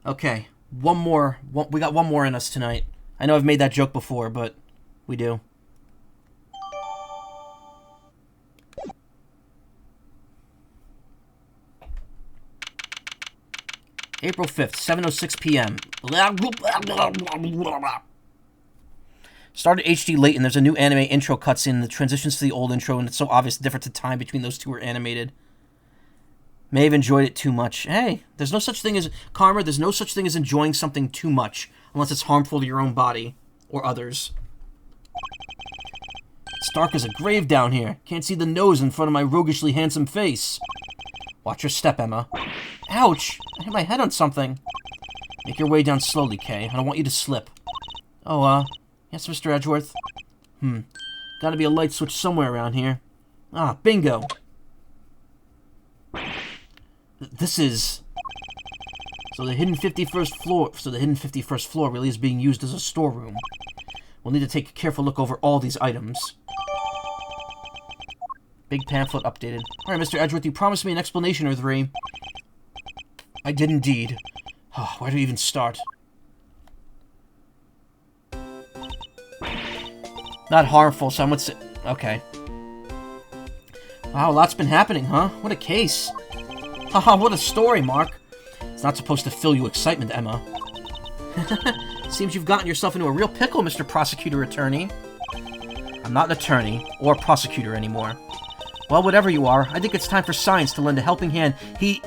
Okay, one more. We got one more in us tonight. I know I've made that joke before, but we do. April 5th, 7:06 p.m. Started HD late, and there's a new anime intro cutscene that transitions to the old intro, and it's so obvious the difference in time between those two are animated. May have enjoyed it too much. Hey, there's no such thing as karma. There's no such thing as enjoying something too much, unless it's harmful to your own body or others. It's dark as a grave down here. Can't see the nose in front of my roguishly handsome face. Watch your step, Emma. Ouch! I hit my head on something. Make your way down slowly, Kay. I don't want you to slip. Oh, yes, Mr. Edgeworth. Gotta be a light switch somewhere around here. Ah, bingo! This is... So the hidden 51st floor really is being used as a storeroom. We'll need to take a careful look over all these items. Big pamphlet updated. Alright, Mr. Edgeworth, you promised me an explanation or three. I did indeed. Oh, where do we even start? Not harmful, so I would say... Okay. Wow, a lot's been happening, huh? What a case. Haha, what a story, Mark. It's not supposed to fill you excitement, Emma. Seems you've gotten yourself into a real pickle, Mr. Prosecutor Attorney. I'm not an attorney or prosecutor anymore. Well, whatever you are, I think it's time for science to lend a helping hand. Think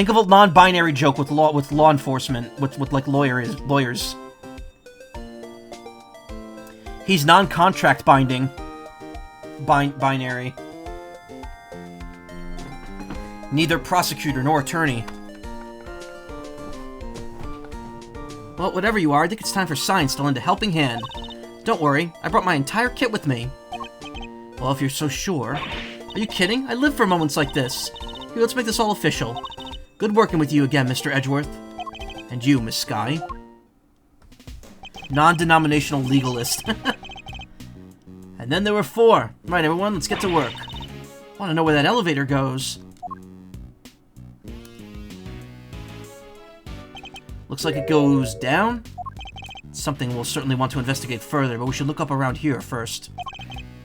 of a non-binary joke with law enforcement, with like lawyers. He's non-contract binding. Binary. Neither prosecutor nor attorney. Well, whatever you are, I think it's time for science to lend a helping hand. Don't worry, I brought my entire kit with me. Well, if you're so sure. Are you kidding? I live for moments like this. Here, let's make this all official. Good working with you again, Mr. Edgeworth. And you, Miss Skye. Non-denominational legalist. And then there were 4. Right, everyone, let's get to work. Want to know where that elevator goes. Looks like it goes down. Something we'll certainly want to investigate further, but we should look up around here first.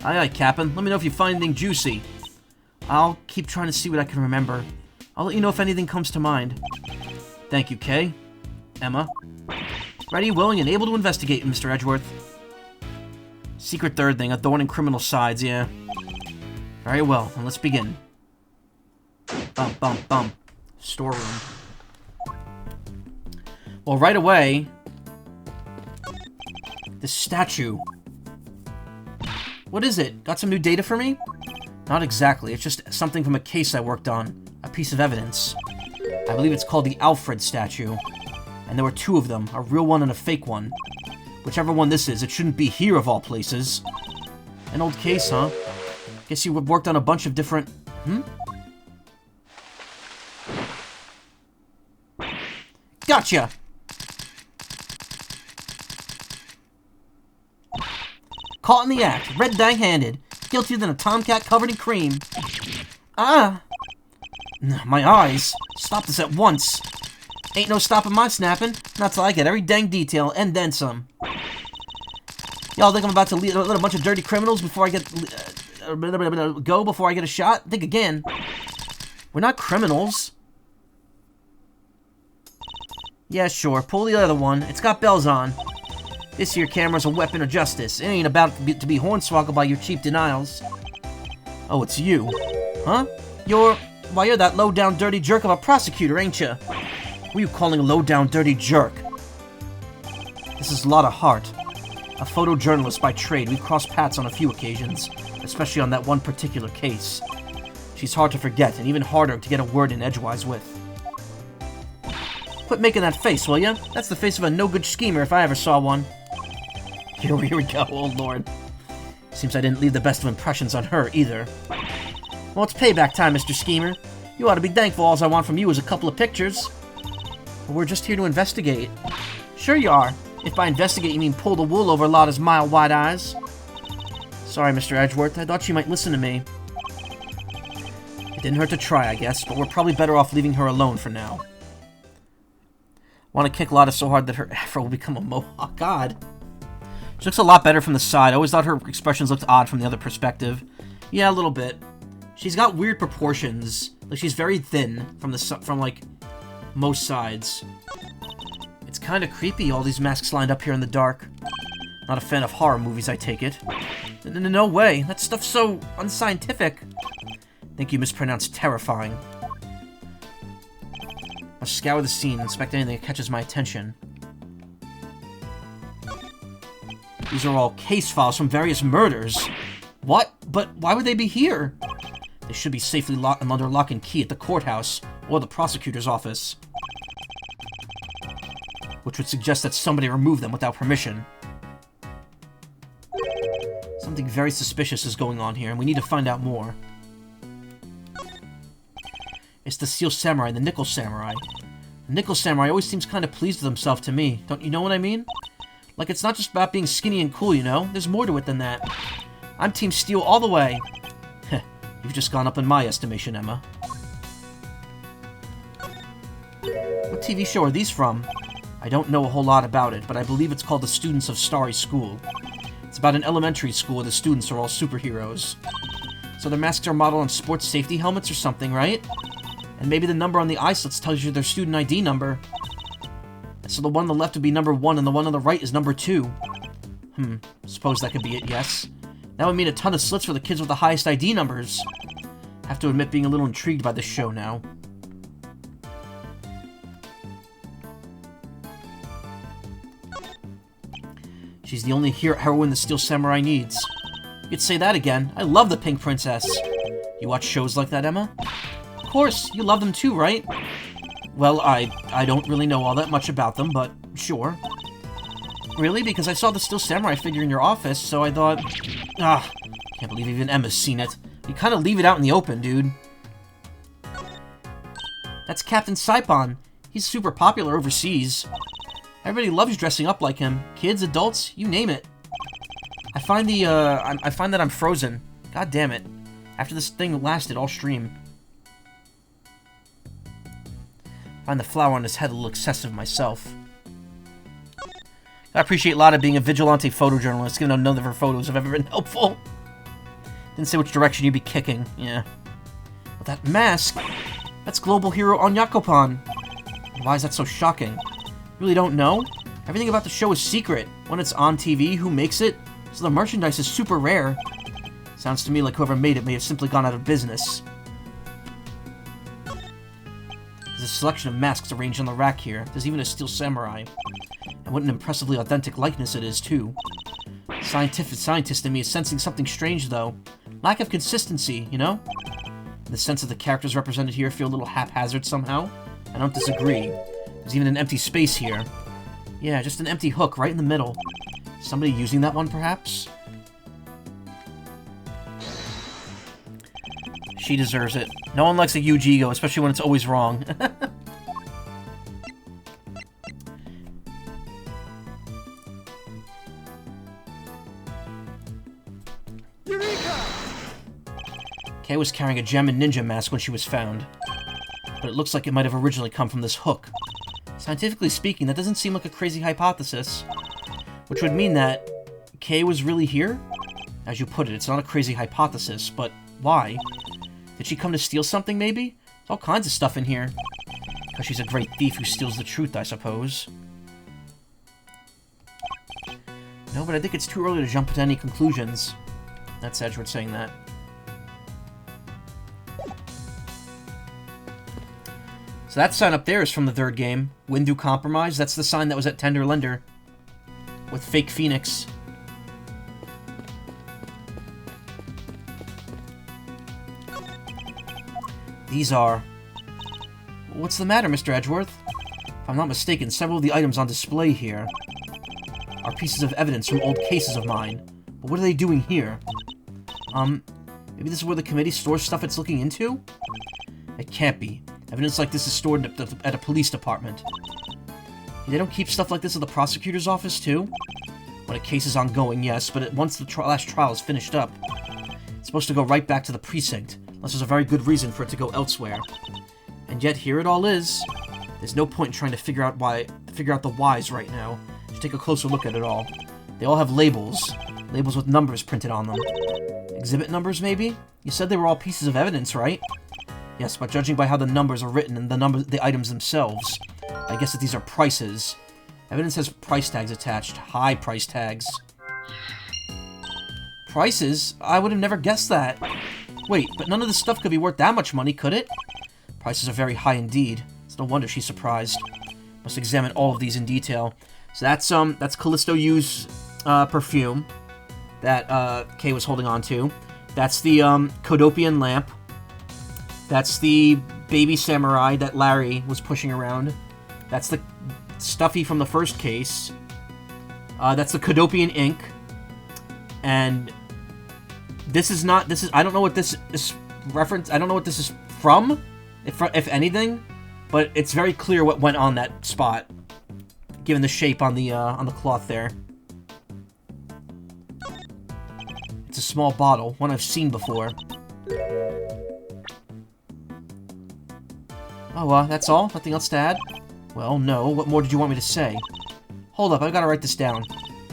Aye, aye, Captain. Let me know if you find anything juicy. I'll keep trying to see what I can remember. I'll let you know if anything comes to mind. Thank you, Kay. Emma. Ready, willing, and able to investigate, Mr. Edgeworth. Secret third thing, a thorn in criminal sides, yeah. Very well, and let's begin. Bum, bum, bum. Storeroom. Well, right away... This statue. What is it? Got some new data for me? Not exactly, it's just something from a case I worked on. A piece of evidence. I believe it's called the Alfred statue. And there were 2 of them, a real one and a fake one. Whichever one this is, it shouldn't be here of all places. An old case, huh? Guess you worked on a bunch of different... Gotcha! Caught in the act, red dye-handed, guiltier than a tomcat covered in cream. Ah! My eyes. Stop this at once. Ain't no stopping my snapping. Not till I get every dang detail, and then some. Y'all think I'm about to let a bunch of dirty criminals before I get... before I get a shot? Think again. We're not criminals. Yeah, sure. Pull the other one. It's got bells on. This here camera's a weapon of justice. It ain't about to be hornswoggled by your cheap denials. Oh, it's you. Huh? You're that low-down dirty jerk of a prosecutor, ain't ya? Who are you calling a low-down dirty jerk? This is Lotta Hart. A photojournalist by trade. We've crossed paths on a few occasions, especially on that one particular case. She's hard to forget, and even harder to get a word in edgewise with. Quit making that face, will ya? That's the face of a no-good schemer if I ever saw one. Here we go, oh lord. Seems I didn't leave the best of impressions on her, either. Well, it's payback time, Mr. Schemer. You ought to be thankful all I want from you is a couple of pictures. But we're just here to investigate. Sure you are. If by investigate you mean pull the wool over Lotta's mild white eyes. Sorry, Mr. Edgeworth. I thought you might listen to me. It didn't hurt to try, I guess, but we're probably better off leaving her alone for now. Want to kick Lotta so hard that her afro will become a mohawk. God. She looks a lot better from the side. I always thought her expressions looked odd from the other perspective. Yeah, a little bit. She's got weird proportions. Like, she's very thin from like, most sides. It's kind of creepy, all these masks lined up here in the dark. Not a fan of horror movies, I take it. No way. That stuff's so unscientific. I think you mispronounced terrifying. I'll scour the scene, inspect anything that catches my attention. These are all case files from various murders. What? But why would they be here? They should be safely locked under lock and key at the courthouse or the prosecutor's office. Which would suggest that somebody removed them without permission. Something very suspicious is going on here, and we need to find out more. It's the Steel Samurai and the Nickel Samurai. The Nickel Samurai always seems kind of pleased with himself to me. Don't you know what I mean? Like, it's not just about being skinny and cool, you know? There's more to it than that. I'm Team Steel all the way. You've just gone up in my estimation, Emma. What TV show are these from? I don't know a whole lot about it, but I believe it's called The Students of Starry School. It's about an elementary school where the students are all superheroes. So their masks are modeled on sports safety helmets or something, right? And maybe the number on the eye slits tells you their student ID number. So the one on the left would be number 1, and the one on the right is number 2. Suppose that could be it, yes. That would mean a ton of slits for the kids with the highest ID numbers. Have to admit being a little intrigued by this show now. She's the only heroine the Steel Samurai needs. You could say that again. I love the Pink Princess. You watch shows like that, Emma? Of course, you love them too, right? Well, I don't really know all that much about them, but sure. Really? Because I saw the Steel Samurai figure in your office, so I thought... Can't believe even Emma's seen it. You kind of leave it out in the open, dude. That's Captain Saipon. He's super popular overseas. Everybody loves dressing up like him. Kids, adults, you name it. I find that I'm frozen. God damn it. After this thing lasted all stream. I find the flower on his head a little excessive myself. I appreciate Lotta being a vigilante photojournalist, even though none of her photos have ever been helpful. Didn't say which direction you'd be kicking, yeah. But that mask, that's Global Hero on Yakopan. Why is that so shocking? Really don't know? Everything about the show is secret. When it's on TV, who makes it? So the merchandise is super rare. Sounds to me like whoever made it may have simply gone out of business. There's a selection of masks arranged on the rack here. There's even a Steel Samurai. And what an impressively authentic likeness it is, too. Scientist in me is sensing something strange, though. Lack of consistency, you know? The sense of the characters represented here feel a little haphazard somehow. I don't disagree. There's even an empty space here. Yeah, just an empty hook right in the middle. Somebody using that one, perhaps? She deserves it. No one likes a huge ego, especially when it's always wrong. Kay was carrying a gem and ninja mask when she was found. But it looks like it might have originally come from this hook. Scientifically speaking, that doesn't seem like a crazy hypothesis. Which would mean that Kay was really here? As you put it, it's not a crazy hypothesis, but why? Did she come to steal something, maybe? There's all kinds of stuff in here. Because she's a great thief who steals the truth, I suppose. No, but I think it's too early to jump to any conclusions. That's Edgeworth saying that. So that sign up there is from the third game. Windu Compromise. That's the sign that was at Tender Lender. With fake Phoenix. These are... What's the matter, Mr. Edgeworth? If I'm not mistaken, several of the items on display here are pieces of evidence from old cases of mine. But what are they doing here? Maybe this is where the committee stores stuff it's looking into? It can't be. Evidence like this is stored at a police department. They don't keep stuff like this at the prosecutor's office, too? When a case is ongoing, yes, but once the last trial is finished up, it's supposed to go right back to the precinct, unless there's a very good reason for it to go elsewhere. And yet, here it all is. There's no point in trying to figure out the whys right now. Just take a closer look at it all. They all have labels. Labels with numbers printed on them. Exhibit numbers, maybe? You said they were all pieces of evidence, right? Yes, but judging by how the numbers are written and the items themselves, I guess that these are prices. Evidence has price tags attached. High price tags. Prices? I would have never guessed that. Wait, but none of this stuff could be worth that much money, could it? Prices are very high indeed. It's no wonder she's surprised. Must examine all of these in detail. So that's Callisto Yu's perfume that Kay was holding on to. That's the Kodopian lamp. That's the baby samurai that Larry was pushing around. That's the Stuffy from the first case. That's the Kodopian ink. And this is I don't know what this is reference. I don't know what this is from, if anything, but it's very clear what went on that spot, given the shape on the cloth there. It's a small bottle, one I've seen before. Oh, that's all? Nothing else to add? Well, no. What more did you want me to say? Hold up, I've got to write this down.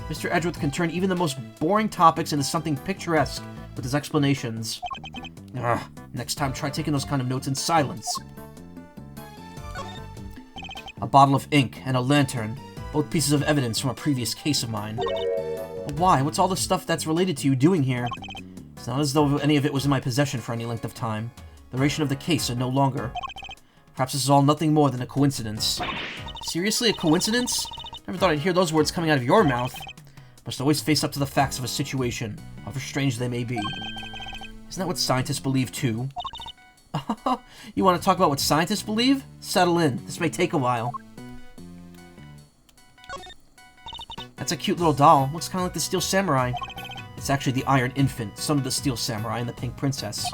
Mr. Edgeworth can turn even the most boring topics into something picturesque with his explanations. Ugh, next time try taking those kind of notes in silence. A bottle of ink and a lantern, both pieces of evidence from a previous case of mine. But why? What's all the stuff that's related to you doing here? It's not as though any of it was in my possession for any length of time. The duration of the case and no longer. Perhaps this is all nothing more than a coincidence. Seriously, a coincidence? Never thought I'd hear those words coming out of your mouth. Must always face up to the facts of a situation, however strange they may be. Isn't that what scientists believe too? You want to talk about what scientists believe? Settle in. This may take a while. That's a cute little doll. Looks kind of like the Steel Samurai. It's actually the Iron Infant, son of the Steel Samurai and the Pink Princess.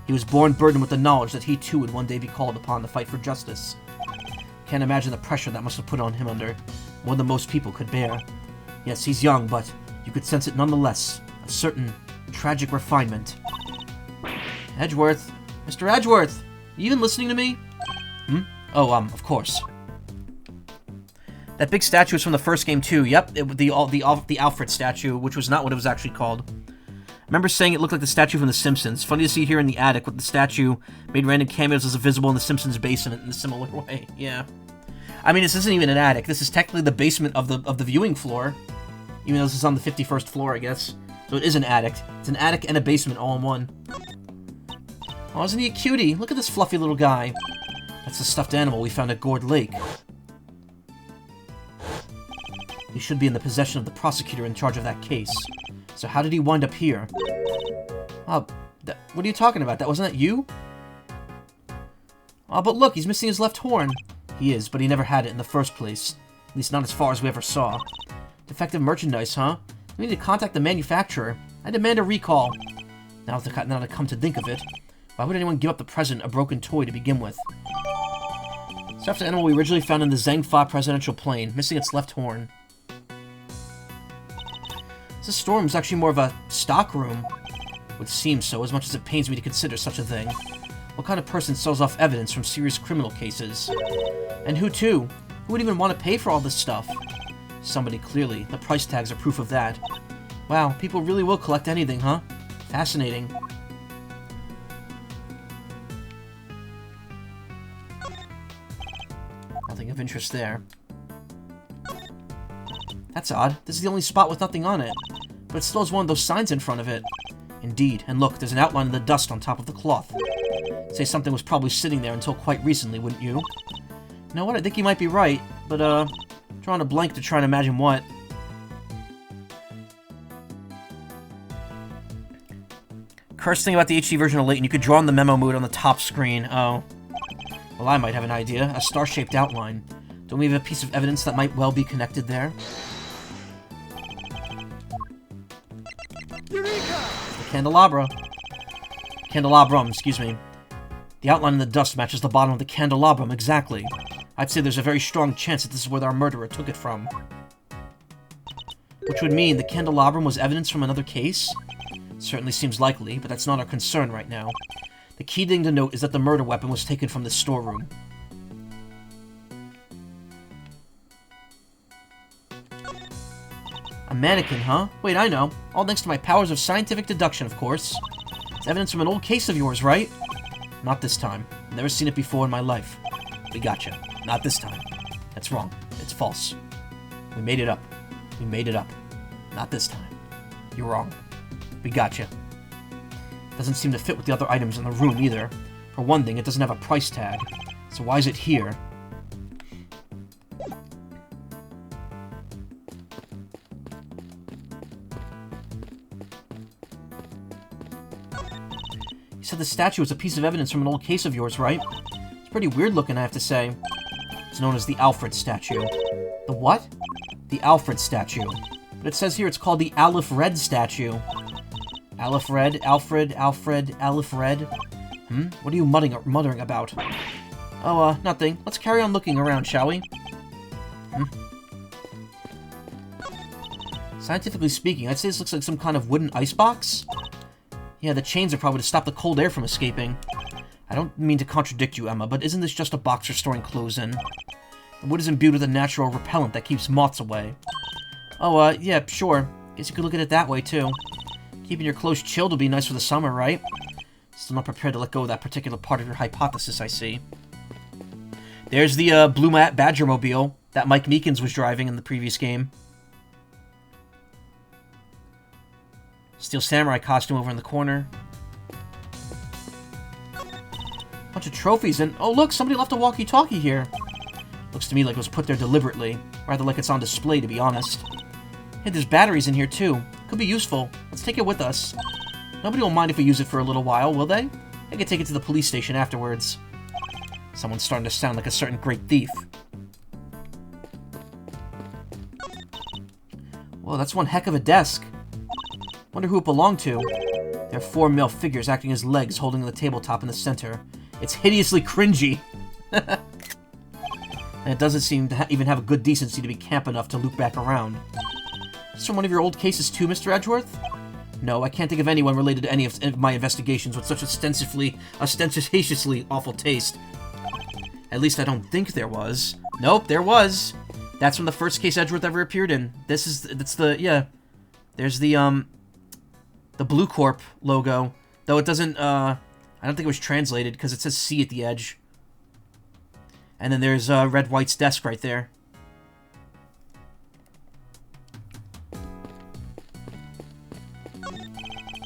He was born burdened with the knowledge that he too would one day be called upon to fight for justice. Can't imagine the pressure that must have put on him under, more than most people could bear. Yes, he's young, but you could sense it nonetheless. A certain tragic refinement. Edgeworth. Mr. Edgeworth! Are you even listening to me? Hmm? Oh, of course. That big statue was from the first game too. Yep, the Alfred statue, which was not what it was actually called. I remember saying it looked like the statue from The Simpsons. Funny to see here in the attic with the statue made random cameos as visible in The Simpsons basement in a similar way. Yeah. I mean, this isn't even an attic. This is technically the basement of the viewing floor. Even though this is on the 51st floor, I guess. So it is an attic. It's an attic and a basement all in one. Oh, isn't he a cutie? Look at this fluffy little guy. That's the stuffed animal we found at Gourd Lake. He should be in the possession of the prosecutor in charge of that case. So how did he wind up here? Oh, what are you talking about? That wasn't that you? Oh, but look, he's missing his left horn. He is, but he never had it in the first place. At least not as far as we ever saw. Defective merchandise, huh? We need to contact the manufacturer. I demand a recall. Now to come to think of it, why would anyone give up the present, a broken toy, to begin with? Stuffed animal we originally found in the Zhengfa presidential plane, missing its left horn. This store is actually more of a stock room. Would seem so, as much as it pains me to consider such a thing. What kind of person sells off evidence from serious criminal cases? And who to? Who would even want to pay for all this stuff? Somebody, clearly. The price tags are proof of that. Wow, people really will collect anything, huh? Fascinating. Nothing of interest there. That's odd. This is the only spot with nothing on it. But it still has one of those signs in front of it. Indeed. And look, there's an outline of the dust on top of the cloth. Say something was probably sitting there until quite recently, wouldn't you? You know what? I think you might be right. But, drawing a blank to try and imagine what. Cursed thing about the HD version of Layton, you could draw in the memo mood on the top screen. Oh. Well, I might have an idea. A star-shaped outline. Don't we have a piece of evidence that might well be connected there? Eureka! The candelabra. Candelabrum, excuse me. The outline in the dust matches the bottom of the candelabrum exactly. I'd say there's a very strong chance that this is where our murderer took it from. Which would mean the candelabrum was evidence from another case? It certainly seems likely, but that's not our concern right now. The key thing to note is that the murder weapon was taken from the storeroom. A mannequin, huh? Wait, I know. All thanks to my powers of scientific deduction, of course. It's evidence from an old case of yours, right? Not this time. I've never seen it before in my life. We gotcha. Not this time. That's wrong. It's false. We made it up. We made it up. Not this time. You're wrong. We gotcha. Doesn't seem to fit with the other items in the room, either. For one thing, it doesn't have a price tag. So why is it here? You said the statue was a piece of evidence from an old case of yours, right? It's pretty weird looking, I have to say. It's known as the Alfred statue. The what? The Alfred statue. But it says here it's called the Aleph Red statue. Aleph Red? Alfred? Alfred? Aleph Red? What are you muttering about? Oh, nothing. Let's carry on looking around, shall we? Scientifically speaking, I'd say this looks like some kind of wooden icebox. Yeah, the chains are probably to stop the cold air from escaping. I don't mean to contradict you, Emma, but isn't this just a box for storing clothes in? The wood is imbued with a natural repellent that keeps moths away. Oh, yeah, sure. Guess you could look at it that way, too. Keeping your clothes chilled will be nice for the summer, right? Still not prepared to let go of that particular part of your hypothesis, I see. There's the, Blue Badgermobile that Mike Meekins was driving in the previous game. Steel Samurai costume over in the corner. Bunch of trophies, and oh look, somebody left a walkie-talkie here. Looks to me like it was put there deliberately, rather like it's on display, to be honest. Hey, there's batteries in here too. Could be useful. Let's take it with us. Nobody will mind if we use it for a little while, will they? I could take it to the police station afterwards. Someone's starting to sound like a certain great thief. Whoa, that's one heck of a desk. Wonder who it belonged to. There are 4 male figures acting as legs holding the tabletop in the center. It's hideously cringy. And it doesn't seem to even have a good decency to be camp enough to loop back around. Is this from one of your old cases too, Mr. Edgeworth? No, I can't think of anyone related to any of my investigations with such ostentatiously awful taste. At least I don't think there was. Nope, there was. That's from the first case Edgeworth ever appeared in. There's the Blue Corp logo. Though it doesn't, I don't think it was translated, because it says C at the edge. And then there's, Red White's desk right there.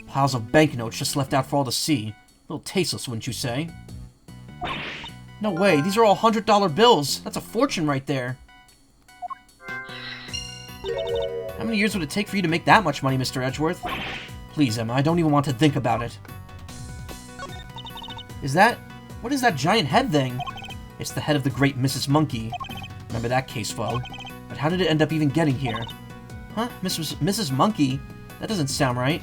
Piles of banknotes just left out for all to see. A little tasteless, wouldn't you say? No way, these are all $100 bills. That's a fortune right there. How many years would it take for you to make that much money, Mr. Edgeworth? Please, Emma, I don't even want to think about it. What is that giant head thing? It's the head of the great Mrs. Monkey. Remember that case well. But how did it end up even getting here? Huh? Mrs. Monkey? That doesn't sound right.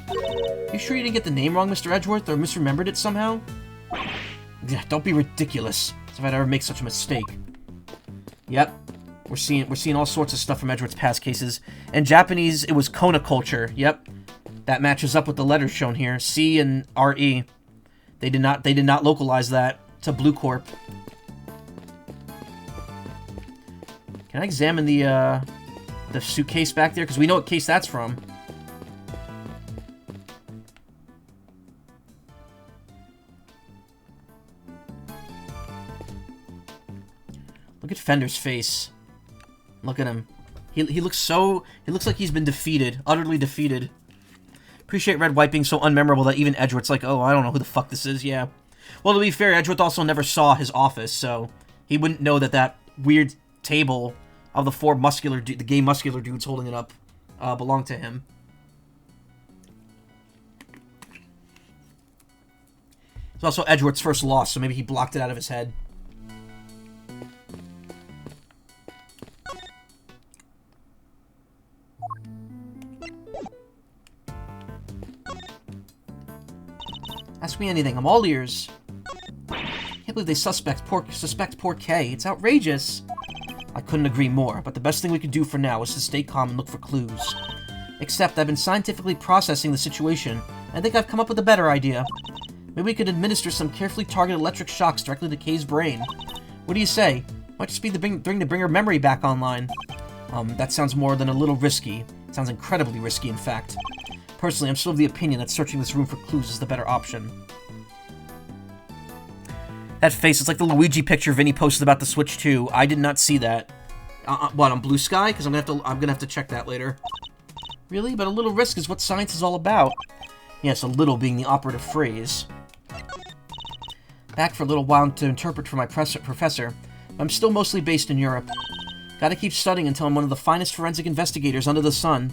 You sure you didn't get the name wrong, Mr. Edgeworth, or misremembered it somehow? Yeah, don't be ridiculous. As if I'd ever make such a mistake. Yep. We're seeing all sorts of stuff from Edgeworth's past cases. In Japanese, it was Kona culture. Yep. That matches up with the letters shown here. C and R-E. They did not localize that to Blue Corp. Can I examine the suitcase back there? Because we know what case that's from. Look at Fender's face. Look at him. He looks like he's been defeated. Utterly defeated. Appreciate Red White being so unmemorable that even Edgeworth's like, oh, I don't know who the fuck this is, yeah. Well, to be fair, Edgeworth also never saw his office, so he wouldn't know that weird table of the the gay muscular dudes holding it up, belonged to him. It's also Edgeworth's first loss, so maybe he blocked it out of his head. Ask me anything, I'm all ears. Can't believe they suspect poor Kay. It's outrageous. I couldn't agree more, but the best thing we could do for now is to stay calm and look for clues. Except I've been scientifically processing the situation, and I think I've come up with a better idea. Maybe we could administer some carefully targeted electric shocks directly to Kay's brain. What do you say? Might just be the thing to bring her memory back online. That sounds more than a little risky. It sounds incredibly risky, in fact. Personally, I'm still of the opinion that searching this room for clues is the better option. That face, it's like the Luigi picture Vinny posted about the Switch 2. I did not see that. What, on Blue Sky? Because I'm gonna have to check that later. Really? But a little risk is what science is all about. Yes, a little being the operative phrase. Back for a little while to interpret for my professor. I'm still mostly based in Europe. Gotta keep studying until I'm one of the finest forensic investigators under the sun.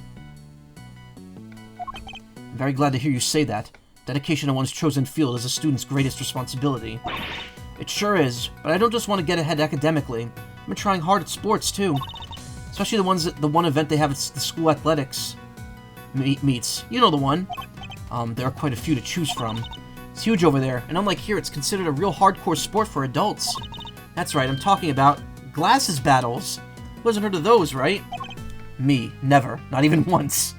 I'm very glad to hear you say that. Dedication to one's chosen field is a student's greatest responsibility. It sure is, but I don't just want to get ahead academically. I've been trying hard at sports, too. Especially the one event they have at the school athletics meets. You know the one. There are quite a few to choose from. It's huge over there, and unlike here, it's considered a real hardcore sport for adults. That's right, I'm talking about glasses battles. Who hasn't heard of those, right? Me. Never. Not even once.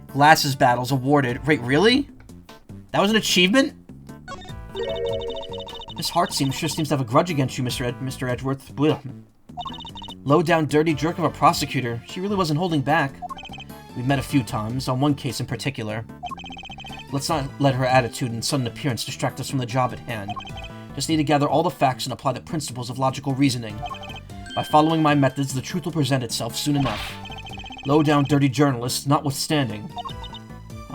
Glasses battles awarded. Wait, really? That was an achievement? Miss Hart sure seems to have a grudge against you, Mr. Edgeworth. Blech. Low-down, dirty jerk of a prosecutor. She really wasn't holding back. We've met a few times, on one case in particular. Let's not let her attitude and sudden appearance distract us from the job at hand. Just need to gather all the facts and apply the principles of logical reasoning. By following my methods, the truth will present itself soon enough. Low-down, dirty journalist, notwithstanding.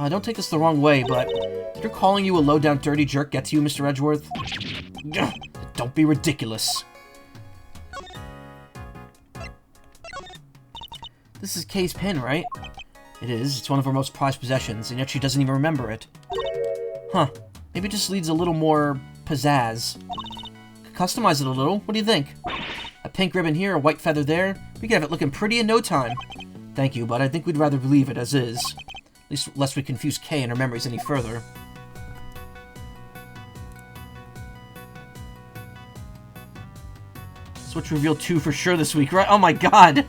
Don't take this the wrong way, but did her calling you a low-down, dirty jerk get to you, Mr. Edgeworth? Don't be ridiculous. This is Kay's pen, right? It is. It's one of her most prized possessions, and yet she doesn't even remember it. Huh. Maybe it just needs a little more pizzazz. Customize it a little. What do you think? A pink ribbon here, a white feather there. We could have it looking pretty in no time. Thank you, but I think we'd rather leave it as is. At least lest we confuse Kay and her memories any further. Switch reveal 2 for sure this week, right? Oh my god!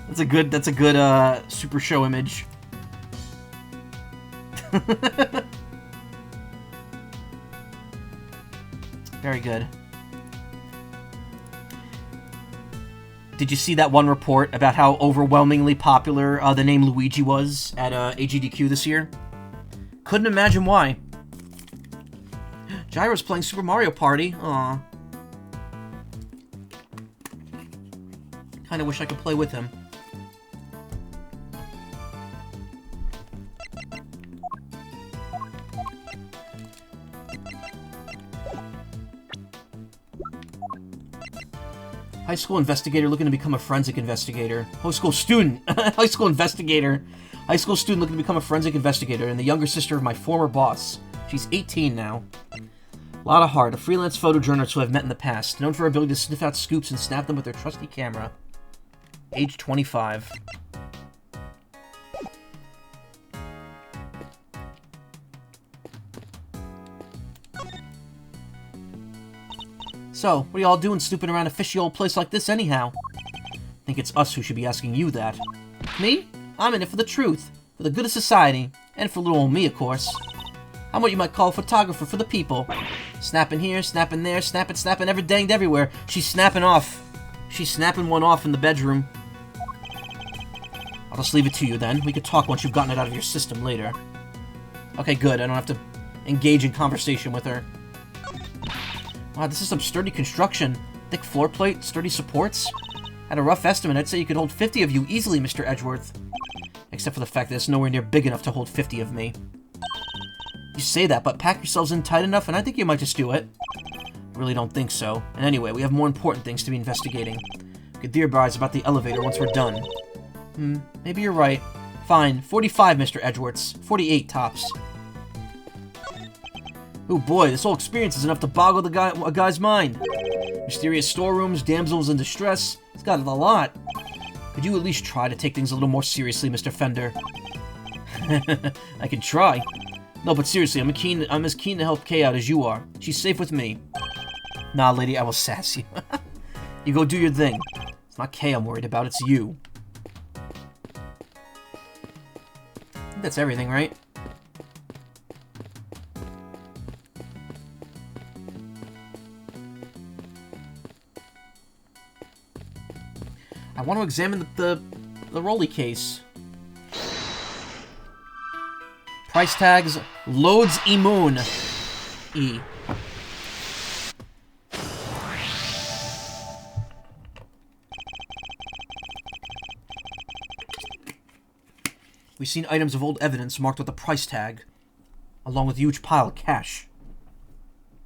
That's a good Super Show image. Very good. Did you see that one report about how overwhelmingly popular the name Luigi was at AGDQ this year? Couldn't imagine why. Gyro's playing Super Mario Party. Aw. Kinda wish I could play with him. High school investigator looking to become a forensic investigator. High school student. High school investigator. High school student looking to become a forensic investigator, and the younger sister of my former boss. She's 18 now. A lot of heart. A freelance photojournalist who I've met in the past. Known for her ability to sniff out scoops and snap them with her trusty camera. Age 25. So, what are y'all doing snooping around a fishy old place like this anyhow? I think it's us who should be asking you that. Me? I'm in it for the truth, for the good of society, and for little old me, of course. I'm what you might call a photographer for the people. Snapping here, snapping there, snapping every danged everywhere. She's snapping off. She's snapping one off in the bedroom. I'll just leave it to you then. We could talk once you've gotten it out of your system later. Okay, good. I don't have to engage in conversation with her. Wow, this is some sturdy construction. Thick floor plate, sturdy supports. At a rough estimate, I'd say you could hold 50 of you easily, Mr. Edgeworth. Except for the fact that it's nowhere near big enough to hold 50 of me. You say that, but pack yourselves in tight enough and I think you might just do it. I really don't think so. And anyway, we have more important things to be investigating. We could theorize about the elevator once we're done. Maybe you're right. Fine, 45, Mr. Edgeworths. 48 tops. Oh boy, this whole experience is enough to boggle a guy's mind. Mysterious storerooms, damsels in distress. It's got a lot. Could you at least try to take things a little more seriously, Mr. Fender? I can try. No, but seriously, I'm as keen to help Kay out as you are. She's safe with me. Nah, lady, I will sass you. You go do your thing. It's not Kay I'm worried about, it's you. I think that's everything, right? I want to examine the rolly case. Price tags, loads immune. E. We've seen items of old evidence marked with a price tag, along with a huge pile of cash.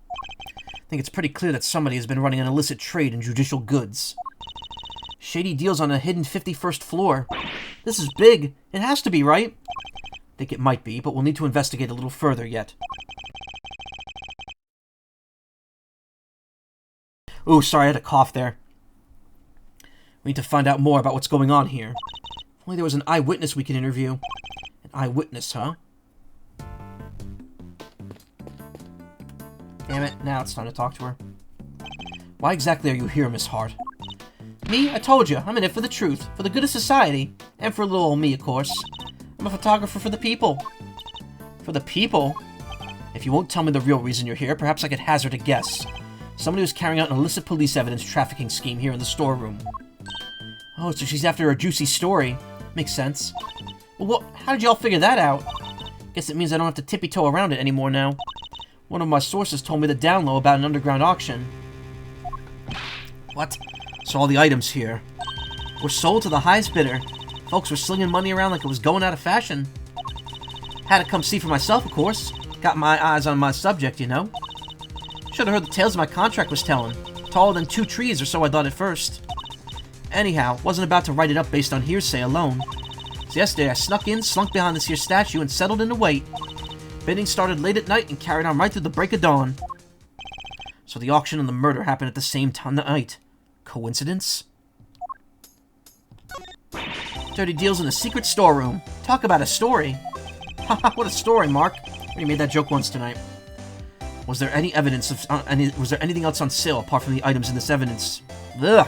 I think it's pretty clear that somebody has been running an illicit trade in judicial goods. Shady deals on a hidden 51st floor. This is big. It has to be, right? I think it might be, but we'll need to investigate a little further yet. Ooh, sorry, I had a cough there. We need to find out more about what's going on here. If only there was an eyewitness we could interview. An eyewitness, huh? Damn it, now it's time to talk to her. Why exactly are you here, Miss Hart? Me? I told you, I'm in it for the truth, for the good of society, and for little old me, of course. I'm a photographer for the people. For the people? If you won't tell me the real reason you're here, perhaps I could hazard a guess. Somebody who's carrying out an illicit police evidence trafficking scheme here in the storeroom. Oh, so she's after a juicy story. Makes sense. Well, how did y'all figure that out? Guess it means I don't have to tippy-toe around it anymore now. One of my sources told me the down low about an underground auction. What? So all the items here were sold to the highest bidder. Folks were slinging money around like it was going out of fashion. Had to come see for myself, of course. Got my eyes on my subject, you know. Should have heard the tales my contract was telling. Taller than 2 trees or so I thought at first. Anyhow, wasn't about to write it up based on hearsay alone. So yesterday I snuck in, slunk behind this here statue, and settled in to wait. Bidding started late at night and carried on right through the break of dawn. So the auction and the murder happened at the same time that night. Coincidence? Dirty deals in a secret storeroom. Talk about a story. Haha, what a story, Mark. We made that joke once tonight. Was there any evidence of was there anything else on sale apart from the items in this evidence? Ugh.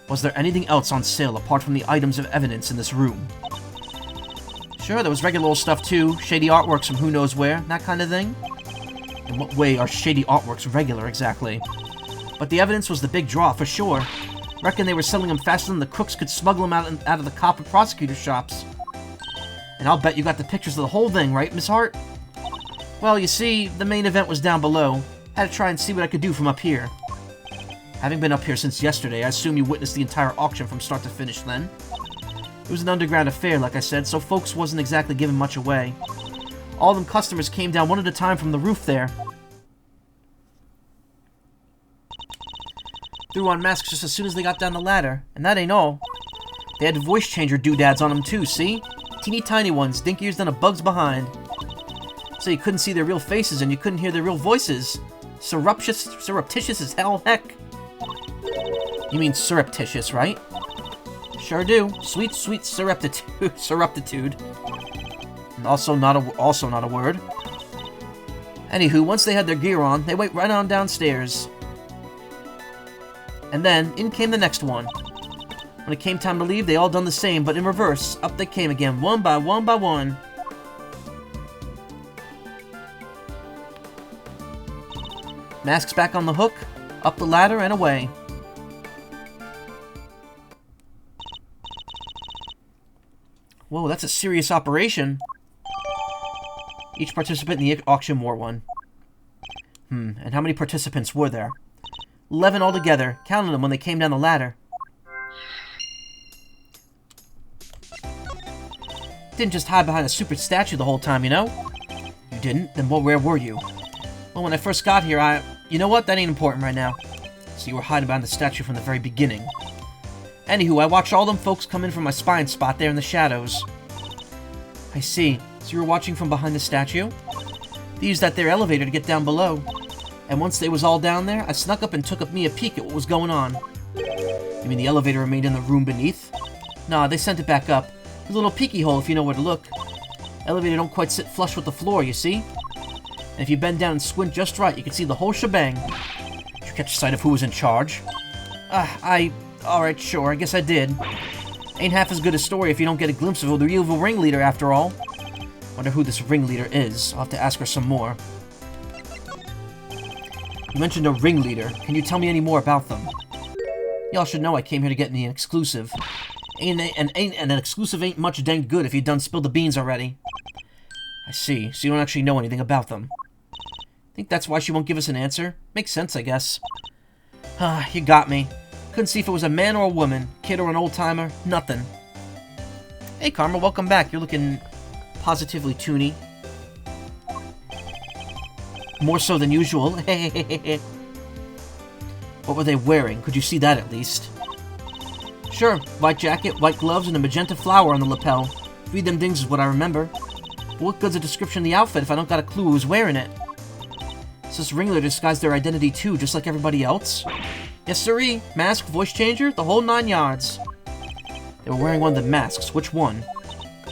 Was there anything else on sale apart from the items of evidence in this room? Sure, there was regular old stuff too. Shady artworks from who knows where, that kind of thing. In what way are shady artworks regular, exactly? But the evidence was the big draw, for sure. Reckon they were selling them faster than the crooks could smuggle them out of the cop and prosecutor shops. And I'll bet you got the pictures of the whole thing, right, Miss Hart? Well, you see, the main event was down below. Had to try and see what I could do from up here. Having been up here since yesterday, I assume you witnessed the entire auction from start to finish then. It was an underground affair, like I said, so folks wasn't exactly giving much away. All them customers came down one at a time from the roof there. Threw on masks just as soon as they got down the ladder, and that ain't all. They had voice changer doodads on them too, see? Teeny tiny ones, dinkier than a bug's behind. So you couldn't see their real faces and you couldn't hear their real voices. Surreptitious as hell heck. You mean surreptitious, right? Sure do. Sweet, sweet surreptitude. And also not a word. Anywho, once they had their gear on, they went right on downstairs. And then, in came the next one. When it came time to leave, they all done the same, but in reverse. Up they came again, one by one by one. Masks back on the hook, up the ladder, and away. Whoa, that's a serious operation. Each participant in the auction wore one. And how many participants were there? 11 altogether. Counted them when they came down the ladder. Didn't just hide behind a stupid statue the whole time, you know? You didn't? Then where were you? Well, when I first got here, You know what? That ain't important right now. So you were hiding behind the statue from the very beginning. Anywho, I watched all them folks come in from my spine spot there in the shadows. I see. So you were watching from behind the statue? They used that there elevator to get down below. And once they was all down there, I snuck up and took me a peek at what was going on. You mean the elevator remained in the room beneath? Nah, they sent it back up. There's a little peeky hole if you know where to look. Elevator don't quite sit flush with the floor, you see? And if you bend down and squint just right, you can see the whole shebang. Did you catch sight of who was in charge? Alright, sure, I guess I did. Ain't half as good a story if you don't get a glimpse of the real ringleader after all. Wonder who this ringleader is. I'll have to ask her some more. You mentioned a ringleader. Can you tell me any more about them? Y'all should know I came here to get me an exclusive. And an exclusive ain't much dang good if you done spilled the beans already. I see. So you don't actually know anything about them. Think that's why she won't give us an answer? Makes sense, I guess. Ah, you got me. Couldn't see if it was a man or a woman, kid or an old-timer, nothing. Hey, Karma, welcome back. You're looking positively toony. More so than usual. What were they wearing? Could you see that at least? Sure, white jacket, white gloves, and a magenta flower on the lapel. 3 them things is what I remember. But what good's a description of the outfit if I don't got a clue who's wearing it? So this ringleader disguised their identity too, just like everybody else? Yes, sirree. Mask, voice changer, the whole 9 yards. They were wearing one of the masks. Which one?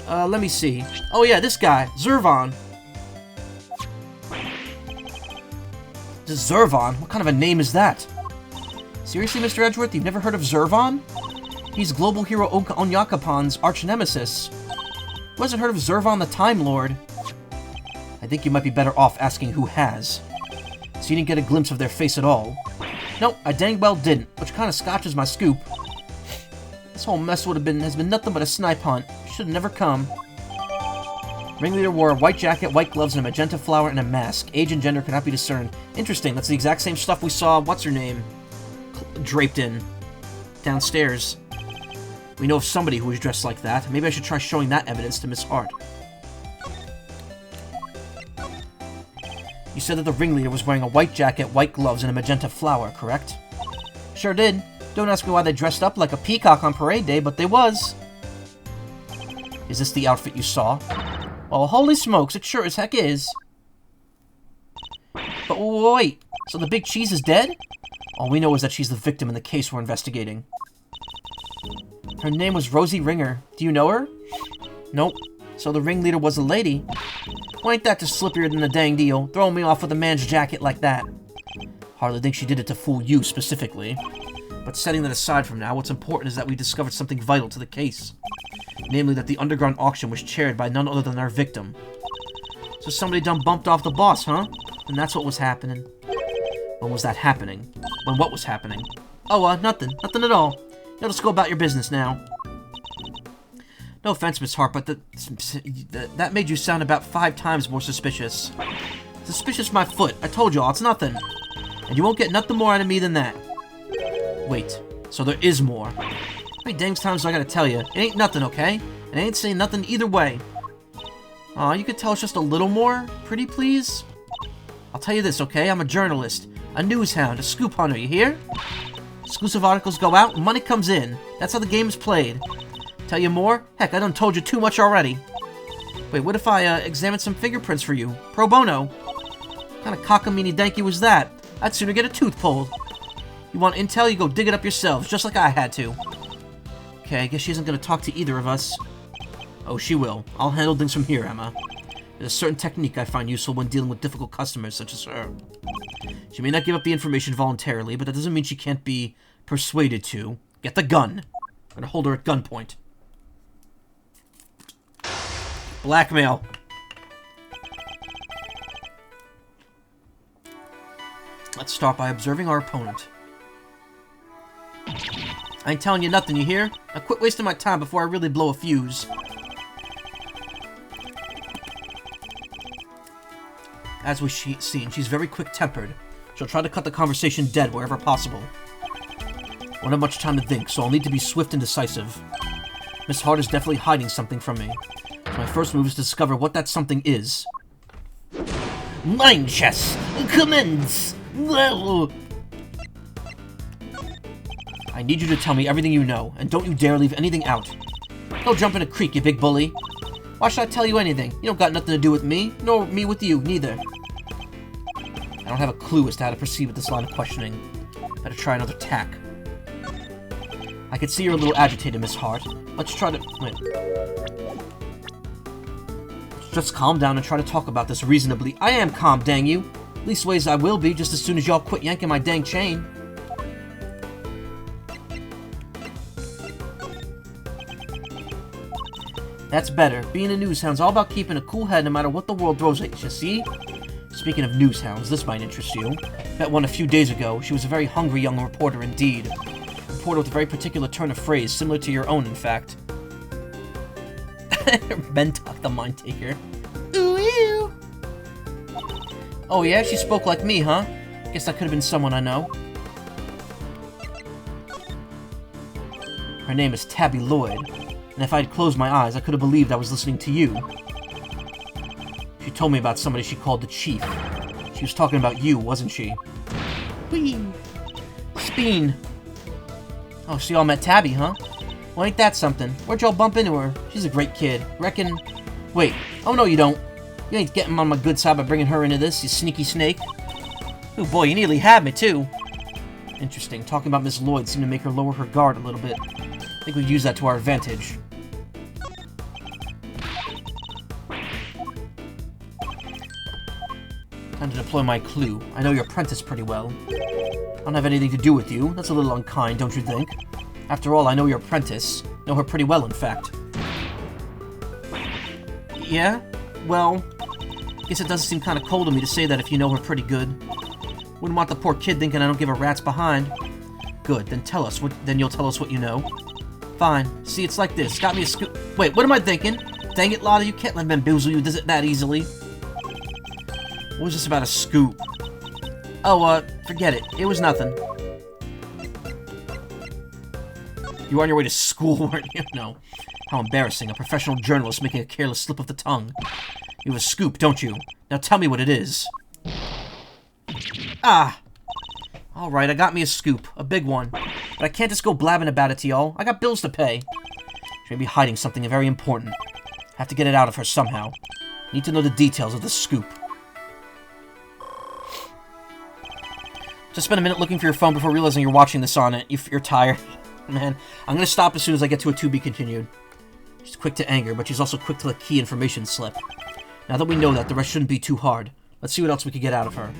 Let me see. Oh yeah, this guy. Zervon. Zervon? What kind of a name is that? Seriously, Mr. Edgeworth, you've never heard of Zervon? He's global hero Onyakapon's arch-nemesis. Who hasn't heard of Zervon the Time Lord? I think you might be better off asking who has. So you didn't get a glimpse of their face at all. Nope, I dang well didn't, which kind of scotches my scoop. This whole mess has been nothing but a snipe hunt. Should have never come. Ringleader wore a white jacket, white gloves, and a magenta flower and a mask. Age and gender could not be discerned. Interesting, that's the exact same stuff we saw, what's-her-name, draped in downstairs. We know of somebody who was dressed like that. Maybe I should try showing that evidence to Miss Hart. You said that the ringleader was wearing a white jacket, white gloves, and a magenta flower, correct? Sure did. Don't ask me why they dressed up like a peacock on parade day, but they was. Is this the outfit you saw? Well, holy smokes, it sure as heck is. But wait, so the big cheese is dead? All we know is that she's the victim in the case we're investigating. Her name was Rosie Ringer. Do you know her? Nope. So the ringleader was a lady? Well, ain't that just slippier than the dang deal, throwing me off with a man's jacket like that? Hardly think she did it to fool you, specifically. But setting that aside from now, what's important is that we discovered something vital to the case. Namely that the underground auction was chaired by none other than our victim. So somebody done bumped off the boss, huh? And that's what was happening. When was that happening? When what was happening? Oh, nothing. Nothing at all. You'll just go about your business now. No offense, Miss Hart, but that made you sound about 5 times more suspicious. Suspicious my foot. I told y'all, it's nothing. And you won't get nothing more out of me than that. Wait, so there is more. How many dang times do I gotta tell you? It ain't nothing, okay? And I ain't saying nothing either way. Aw, you could tell us just a little more? Pretty please? I'll tell you this, okay? I'm a journalist. A news hound. A scoop hunter, you hear? Exclusive articles go out, money comes in. That's how the game's played. Tell you more? Heck, I done told you too much already. Wait, what if I, examined some fingerprints for you? Pro bono. What kind of cockamamie-danky was that? I'd sooner get a tooth pulled. You want intel, you go dig it up yourselves, just like I had to. Okay, I guess she isn't gonna talk to either of us. Oh, she will. I'll handle things from here, Emma. There's a certain technique I find useful when dealing with difficult customers such as her. She may not give up the information voluntarily, but that doesn't mean she can't be persuaded to. Get the gun. I'm gonna hold her at gunpoint. Blackmail. Let's start by observing our opponent. I ain't telling you nothing, you hear? Now quit wasting my time before I really blow a fuse. As we've seen, she's very quick-tempered. She'll try to cut the conversation dead wherever possible. Won't have much time to think, so I'll need to be swift and decisive. Miss Hart is definitely hiding something from me. So my first move is to discover what that something is. Mind chess! Commence! Well... I need you to tell me everything you know, and don't you dare leave anything out. Go jump in a creek, you big bully. Why should I tell you anything? You don't got nothing to do with me, nor me with you, neither. I don't have a clue as to how to proceed with this line of questioning. Better try another tack. I can see you're a little agitated, Miss Hart. Let's try to... wait. Just calm down and try to talk about this reasonably. I am calm, dang you. Leastways, I will be, just as soon as y'all quit yanking my dang chain. That's better. Being a news hound's all about keeping a cool head no matter what the world throws at you, see? Speaking of news hounds, this might interest you. Met one a few days ago. She was a very hungry young reporter indeed. reporter with a very particular turn of phrase, similar to your own, in fact. Mentok the Mind Taker. Ooh, ew. Oh yeah, she spoke like me, huh? Guess that could have been someone I know. Her name is Tabby Lloyd, and if I'd closed my eyes, I could have believed I was listening to you. She told me about somebody she called the Chief. She was talking about you, wasn't she? Whee! Speen! Oh, so y'all met Tabby, huh? Well, ain't that something? Where'd y'all bump into her? She's a great kid. Reckon... Wait. Oh, no, you don't. You ain't getting on my good side by bringing her into this, you sneaky snake. Oh, boy, you nearly had me, too. Interesting. Talking about Miss Lloyd seemed to make her lower her guard a little bit. I think we'd use that to our advantage. Time to deploy my clue. I know your apprentice pretty well. I don't have anything to do with you. That's a little unkind, don't you think? After all, I know your apprentice. Know her pretty well, in fact. Yeah? Well, I guess it does seem kind of cold of me to say that if you know her pretty good. Wouldn't want the poor kid thinking I don't give a rat's behind. Good, then tell us. Then you'll tell us what you know. Fine. See, it's like this. Got me a scoop. Wait, what am I thinking? Dang it, Lotta, you can't let bamboozle you that easily. What was this about a scoop? Oh, forget it. It was nothing. You were on your way to school, weren't you? No. How embarrassing. A professional journalist making a careless slip of the tongue. You have a scoop, don't you? Now tell me what it is. Ah! Alright, I got me a scoop. A big one. But I can't just go blabbing about it to y'all. I got bills to pay. She may be hiding something very important. Have to get it out of her somehow. Need to know the details of the scoop. Just spend a minute looking for your phone before realizing you're watching this on it. You're tired. Man, I'm gonna stop as soon as I get to a to be continued. She's quick to anger, but she's also quick to let key information slip. Now that we know that, the rest shouldn't be too hard. Let's see what else we can get out of her.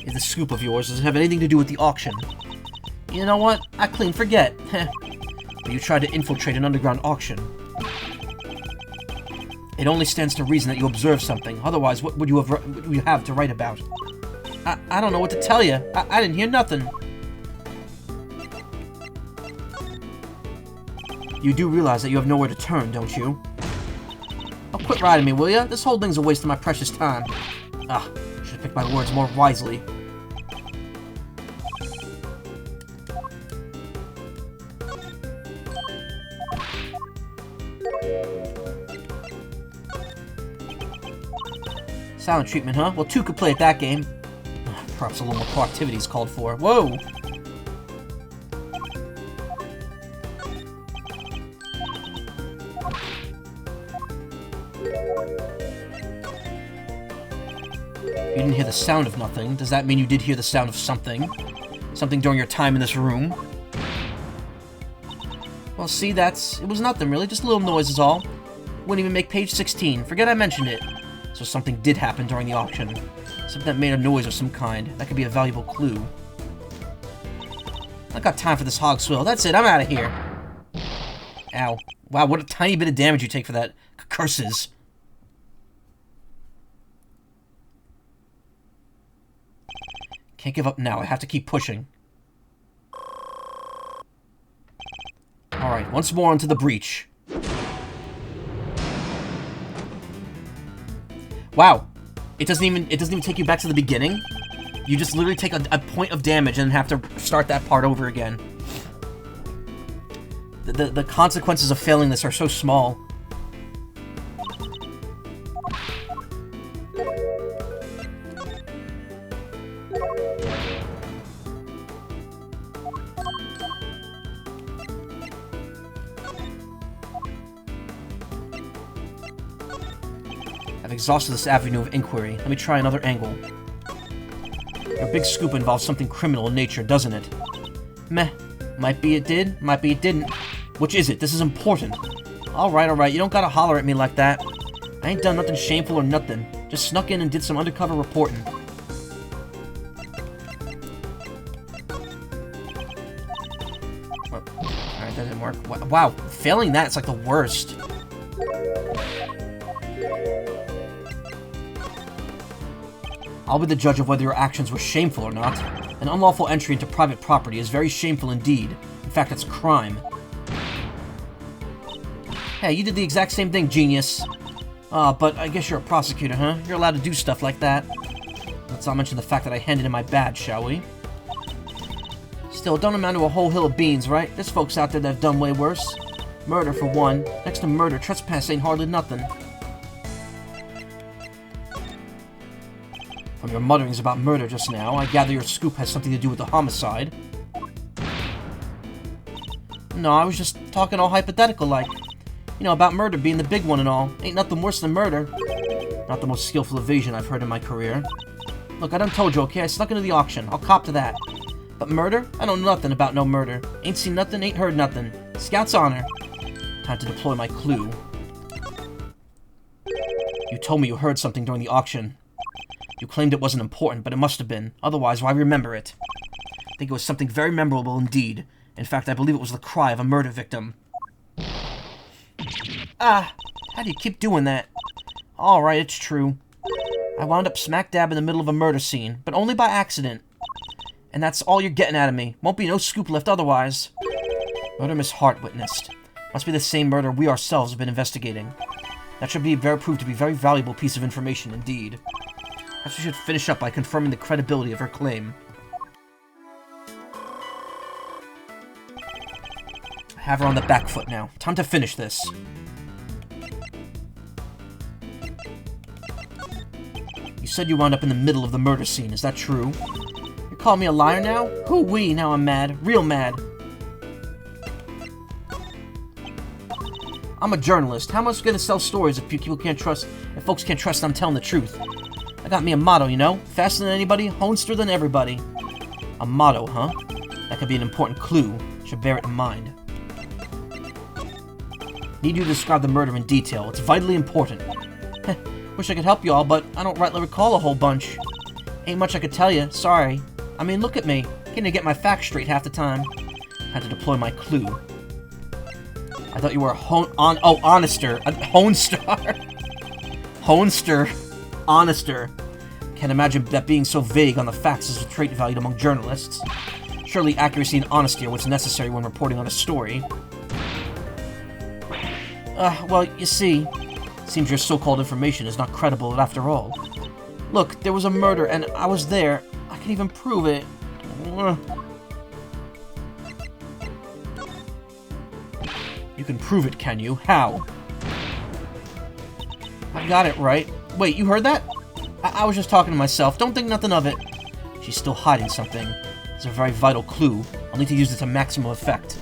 Is the scoop of yours, does it have anything to do with the auction? You know what? I clean forget. But you tried to infiltrate an underground auction. It only stands to reason that you observed something. Otherwise, what would you have to write about? I don't know what to tell you. I didn't hear nothing. You do realize that you have nowhere to turn, don't you? Oh, quit riding me, will ya? This whole thing's a waste of my precious time. Ah, should have picked my words more wisely. Silent treatment, huh? Well, two could play at that game. Perhaps a little more proactivity is called for. Whoa! You didn't hear the sound of nothing. Does that mean you did hear the sound of something? Something during your time in this room? Well, see, it was nothing, really. Just a little noise is all. Wouldn't even make page 16. Forget I mentioned it. So something did happen during the auction. Something that made a noise of some kind. That could be a valuable clue. I got time for this hog swill. That's it, I'm out of here. Ow. Wow, what a tiny bit of damage you take for that. Curses. Can't give up now. I have to keep pushing. Alright, once more onto the breach. Wow. It doesn't even take you back to the beginning. You just literally take a point of damage and have to start that part over again. The consequences of failing this are so small. I've exhausted this avenue of inquiry. Let me try another angle. Your big scoop involves something criminal in nature, doesn't it? Meh. Might be it did, might be it didn't. Which is it? This is important. Alright, you don't gotta holler at me like that. I ain't done nothing shameful or nothing. Just snuck in and did some undercover reporting. Alright, that didn't work. Wow, failing that, it's like the worst. I'll be the judge of whether your actions were shameful or not. An unlawful entry into private property is very shameful indeed. In fact, it's a crime. Hey, you did the exact same thing, genius. But I guess you're a prosecutor, huh? You're allowed to do stuff like that. Let's not mention the fact that I handed in my badge, shall we? Still, don't amount to a whole hill of beans, right? There's folks out there that have done way worse. Murder, for one. Next to murder, trespass ain't hardly nothing. From your mutterings about murder just now, I gather your scoop has something to do with the homicide. No, I was just talking all hypothetical-like. You know, about murder being the big one and all. Ain't nothing worse than murder. Not the most skillful evasion I've heard in my career. Look, I done told you, okay? I snuck into the auction. I'll cop to that. But murder? I know nothing about no murder. Ain't seen nothing, ain't heard nothing. Scout's honor. Time to deploy my clue. You told me you heard something during the auction. You claimed it wasn't important, but it must have been. Otherwise, why remember it? I think it was something very memorable indeed. In fact, I believe it was the cry of a murder victim. Ah, how do you keep doing that? Alright, it's true. I wound up smack dab in the middle of a murder scene, but only by accident. And that's all you're getting out of me. Won't be no scoop left otherwise. Murder Miss Hart witnessed. Must be the same murder we ourselves have been investigating. That should prove to be a very valuable piece of information indeed. Perhaps we should finish up by confirming the credibility of her claim. I have her on the back foot now. Time to finish this. You said you wound up in the middle of the murder scene, is that true? You call me a liar now? Hoo-wee, now I'm mad. Real mad. I'm a journalist. How am I gonna sell stories if people can't trust, if folks can't trust I'm telling the truth? I got me a motto, you know? Faster than anybody, honester than everybody. A motto, huh? That could be an important clue. Should bear it in mind. Need you to describe the murder in detail. It's vitally important. Wish I could help you all, but I don't rightly recall a whole bunch. Ain't much I could tell you, sorry. I mean, look at me. Can't even get my facts straight half the time. Had to deploy my clue. I thought you were a honester. A honester. Honester. Honester. Can't imagine that being so vague on the facts is a trait valued among journalists. Surely accuracy and honesty are what's necessary when reporting on a story. Well, you see, seems your so-called information is not credible after all. Look, there was a murder and I was there. I can even prove it. You can prove it, can you? How? I got it right. Wait, you heard that? I was just talking to myself. Don't think nothing of it. She's still hiding something. It's a very vital clue. I'll need to use it to maximum effect.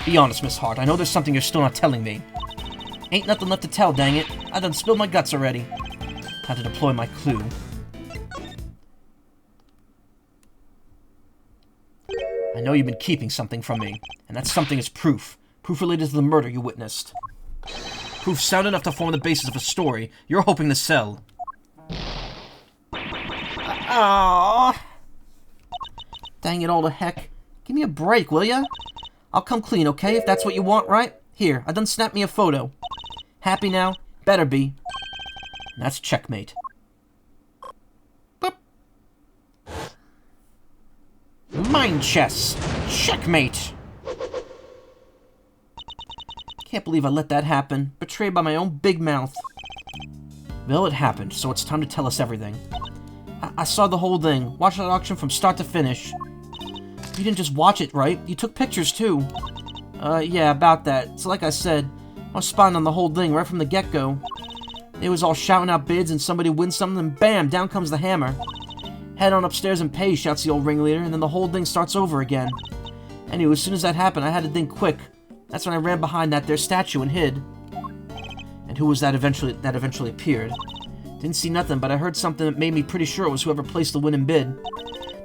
Be honest, Miss Hart. I know there's something you're still not telling me. Ain't nothing left to tell, dang it. I done spilled my guts already. Time to deploy my clue. I know you've been keeping something from me, and that something is proof. Proof related to the murder you witnessed. Proof sound enough to form the basis of a story you're hoping to sell. Aww. Dang it all to heck. Give me a break, will ya? I'll come clean, okay, if that's what you want, right? Here, I done snapped me a photo. Happy now? Better be. And that's checkmate. Boop. Mind chess. Checkmate. Can't believe I let that happen. Betrayed by my own big mouth. Well, it happened, so it's time to tell us everything. I saw the whole thing. Watched that auction from start to finish. You didn't just watch it, right? You took pictures, too. Yeah, about that. So like I said, I was spotting on the whole thing right from the get-go. They was all shouting out bids and somebody wins something and bam, down comes the hammer. Head on upstairs and pay, shouts the old ringleader, and then the whole thing starts over again. Anyway, as soon as that happened, I had to think quick. That's when I ran behind that there statue and hid. And who was that eventually appeared? Didn't see nothing, but I heard something that made me pretty sure it was whoever placed the winning bid.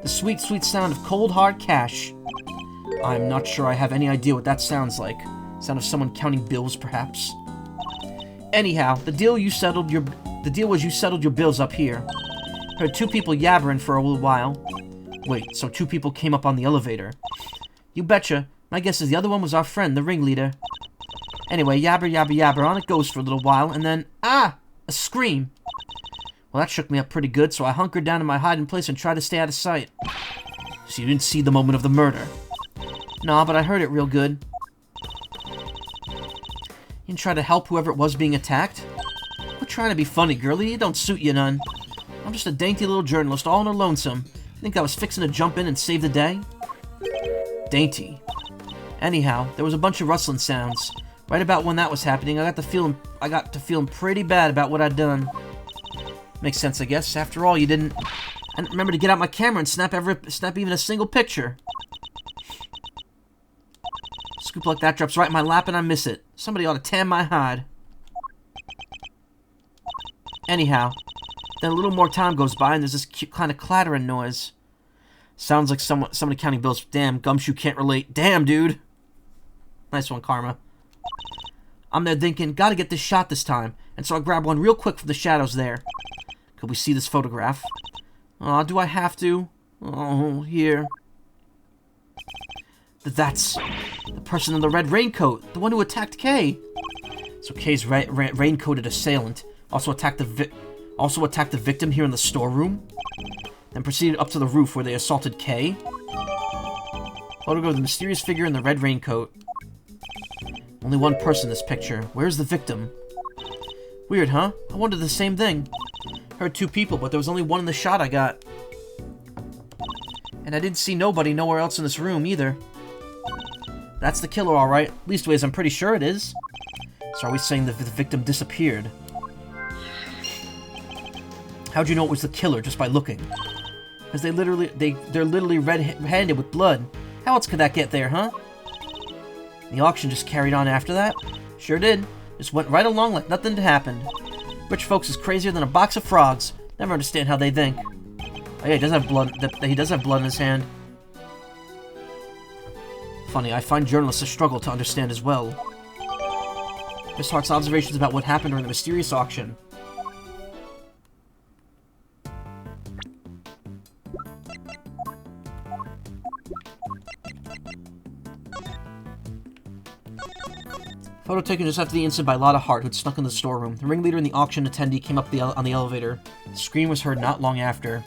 The sweet, sweet sound of cold, hard cash. I'm not sure I have any idea what that sounds like. Sound of someone counting bills, perhaps. Anyhow, the deal was you settled your bills up here. Heard two people yabbering for a little while. Wait, so two people came up on the elevator. You betcha. My guess is the other one was our friend, the ringleader. Anyway, yabber, yabber, yabber, on it goes for a little while, and then, ah! A scream. Well, that shook me up pretty good, so I hunkered down in my hiding place and tried to stay out of sight. So you didn't see the moment of the murder? Nah, but I heard it real good. You didn't try to help whoever it was being attacked? Quit trying to be funny, girlie. It don't suit you none. I'm just a dainty little journalist, all in a lonesome. You think I was fixing to jump in and save the day? Dainty. Anyhow, there was a bunch of rustling sounds. Right about when that was happening, I got to feeling pretty bad about what I'd done. Makes sense, I guess. After all, you didn't... I didn't remember to get out my camera and snap even a single picture. Scoop like that drops right in my lap and I miss it. Somebody ought to tan my hide. Anyhow, then a little more time goes by and there's this kind of clattering noise. Sounds like somebody counting bills. Damn, Gumshoe can't relate. Damn, dude. Nice one, Karma. I'm there thinking, gotta get this shot this time. And so I grab one real quick from the shadows there. Could we see this photograph? Aw, do I have to? Oh, here. That's the person in the red raincoat. The one who attacked Kay. So Kay's raincoated assailant also attacked the victim here in the storeroom. Then proceeded up to the roof where they assaulted Kay. Photograph of the mysterious figure in the red raincoat. Only one person in this picture. Where's the victim? Weird, huh? I wondered the same thing. Heard two people, but there was only one in the shot I got. And I didn't see nobody nowhere else in this room, either. That's the killer, alright. Leastways, I'm pretty sure it is. So are we saying that the victim disappeared? How'd you know it was the killer just by looking? Because they're literally red-handed with blood. How else could that get there, huh? The auction just carried on after that? Sure did. Just went right along like nothing had happened. Rich folks is crazier than a box of frogs. Never understand how they think. Oh yeah, he does have blood. He does have blood in his hand. Funny, I find journalists a struggle to understand as well. Miss Hart's observations about what happened during the mysterious auction. Photo taken just after the incident by Lotta Hart, who'd snuck in the storeroom. The ringleader and the auction attendee came up on the elevator. The scream was heard not long after.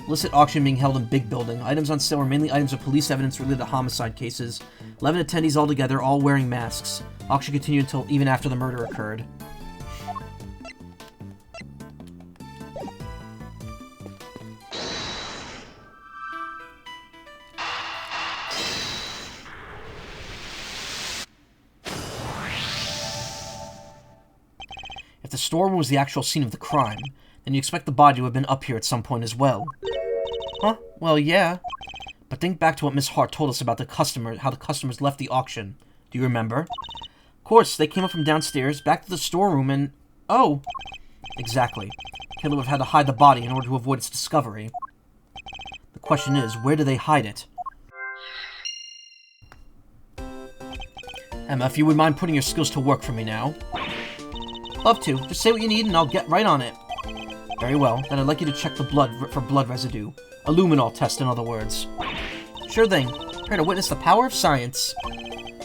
Illicit auction being held in big building. Items on sale were mainly items of police evidence related to homicide cases. 11 attendees altogether, all wearing masks. Auction continued until even after the murder occurred. If the storeroom was the actual scene of the crime, then you expect the body to have been up here at some point as well. Huh? Well, yeah. But think back to what Miss Hart told us about how the customers left the auction. Do you remember? Of course, they came up from downstairs, back to the storeroom, and... Oh! Exactly. Killer would have had to hide the body in order to avoid its discovery. The question is, where do they hide it? Emma, if you would mind putting your skills to work for me now. Love to. Just say what you need and I'll get right on it. Very well. Then I'd like you to check the blood for blood residue. A luminol test, in other words. Sure thing. Here to witness the power of science.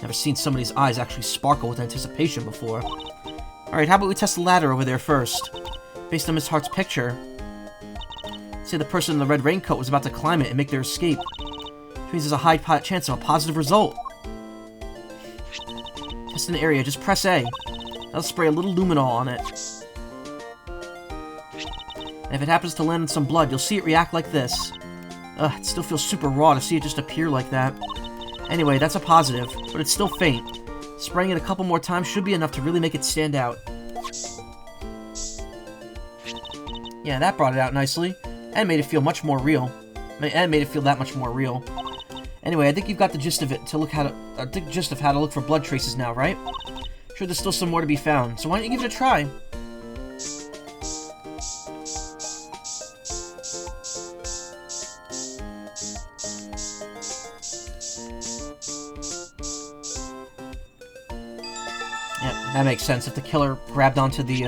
Never seen somebody's eyes actually sparkle with anticipation before. Alright, how about we test the ladder over there first? Based on Miss Hart's picture, say the person in the red raincoat was about to climb it and make their escape. Which means there's a high chance of a positive result. Test an area, just press A. That'll spray a little luminol on it. And if it happens to land in some blood, you'll see it react like this. Ugh, it still feels super raw to see it just appear like that. Anyway, that's a positive, but it's still faint. Spraying it a couple more times should be enough to really make it stand out. Yeah, that brought it out nicely. And made it feel much more real. And made it feel that much more real. Anyway, I think you've got the gist of it to look how to look for blood traces now, right? Sure, there's still some more to be found, so why don't you give it a try? Yeah, that makes sense if the killer grabbed onto the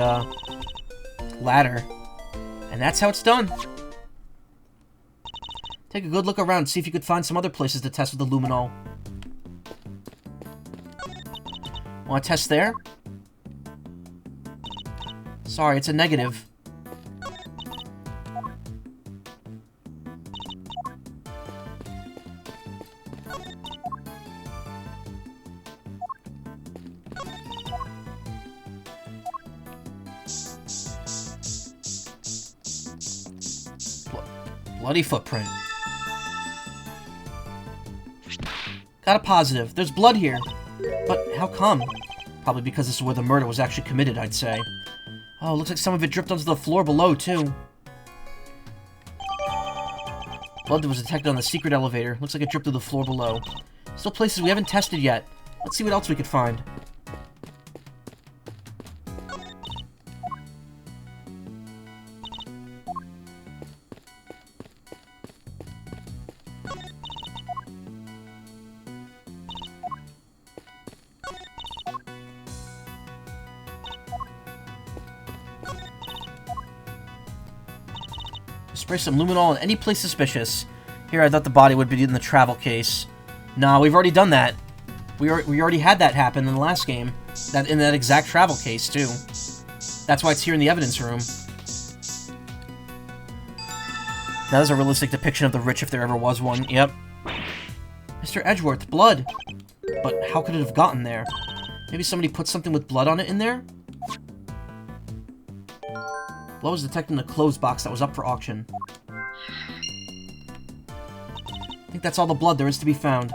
ladder. And that's how it's done. Take a good look around, see if you could find some other places to test with the luminol. Want to test there? Sorry, it's a negative. Bloody footprint. Got a positive. There's blood here. But how come? Probably because this is where the murder was actually committed, I'd say. Oh, looks like some of it dripped onto the floor below, too. Blood that was detected on the secret elevator. Looks like it dripped to the floor below. Still places we haven't tested yet. Let's see what else we could find. Spray some luminol in any place suspicious. Here, I thought the body would be in the travel case. Nah, we've already done that. We already had that happen in the last game. In that exact travel case, too. That's why it's here in the evidence room. That is a realistic depiction of the rich if there ever was one. Yep. Mr. Edgeworth, blood. But how could it have gotten there? Maybe somebody put something with blood on it in there? Blood was detected in the clothes box that was up for auction. I think that's all the blood there is to be found.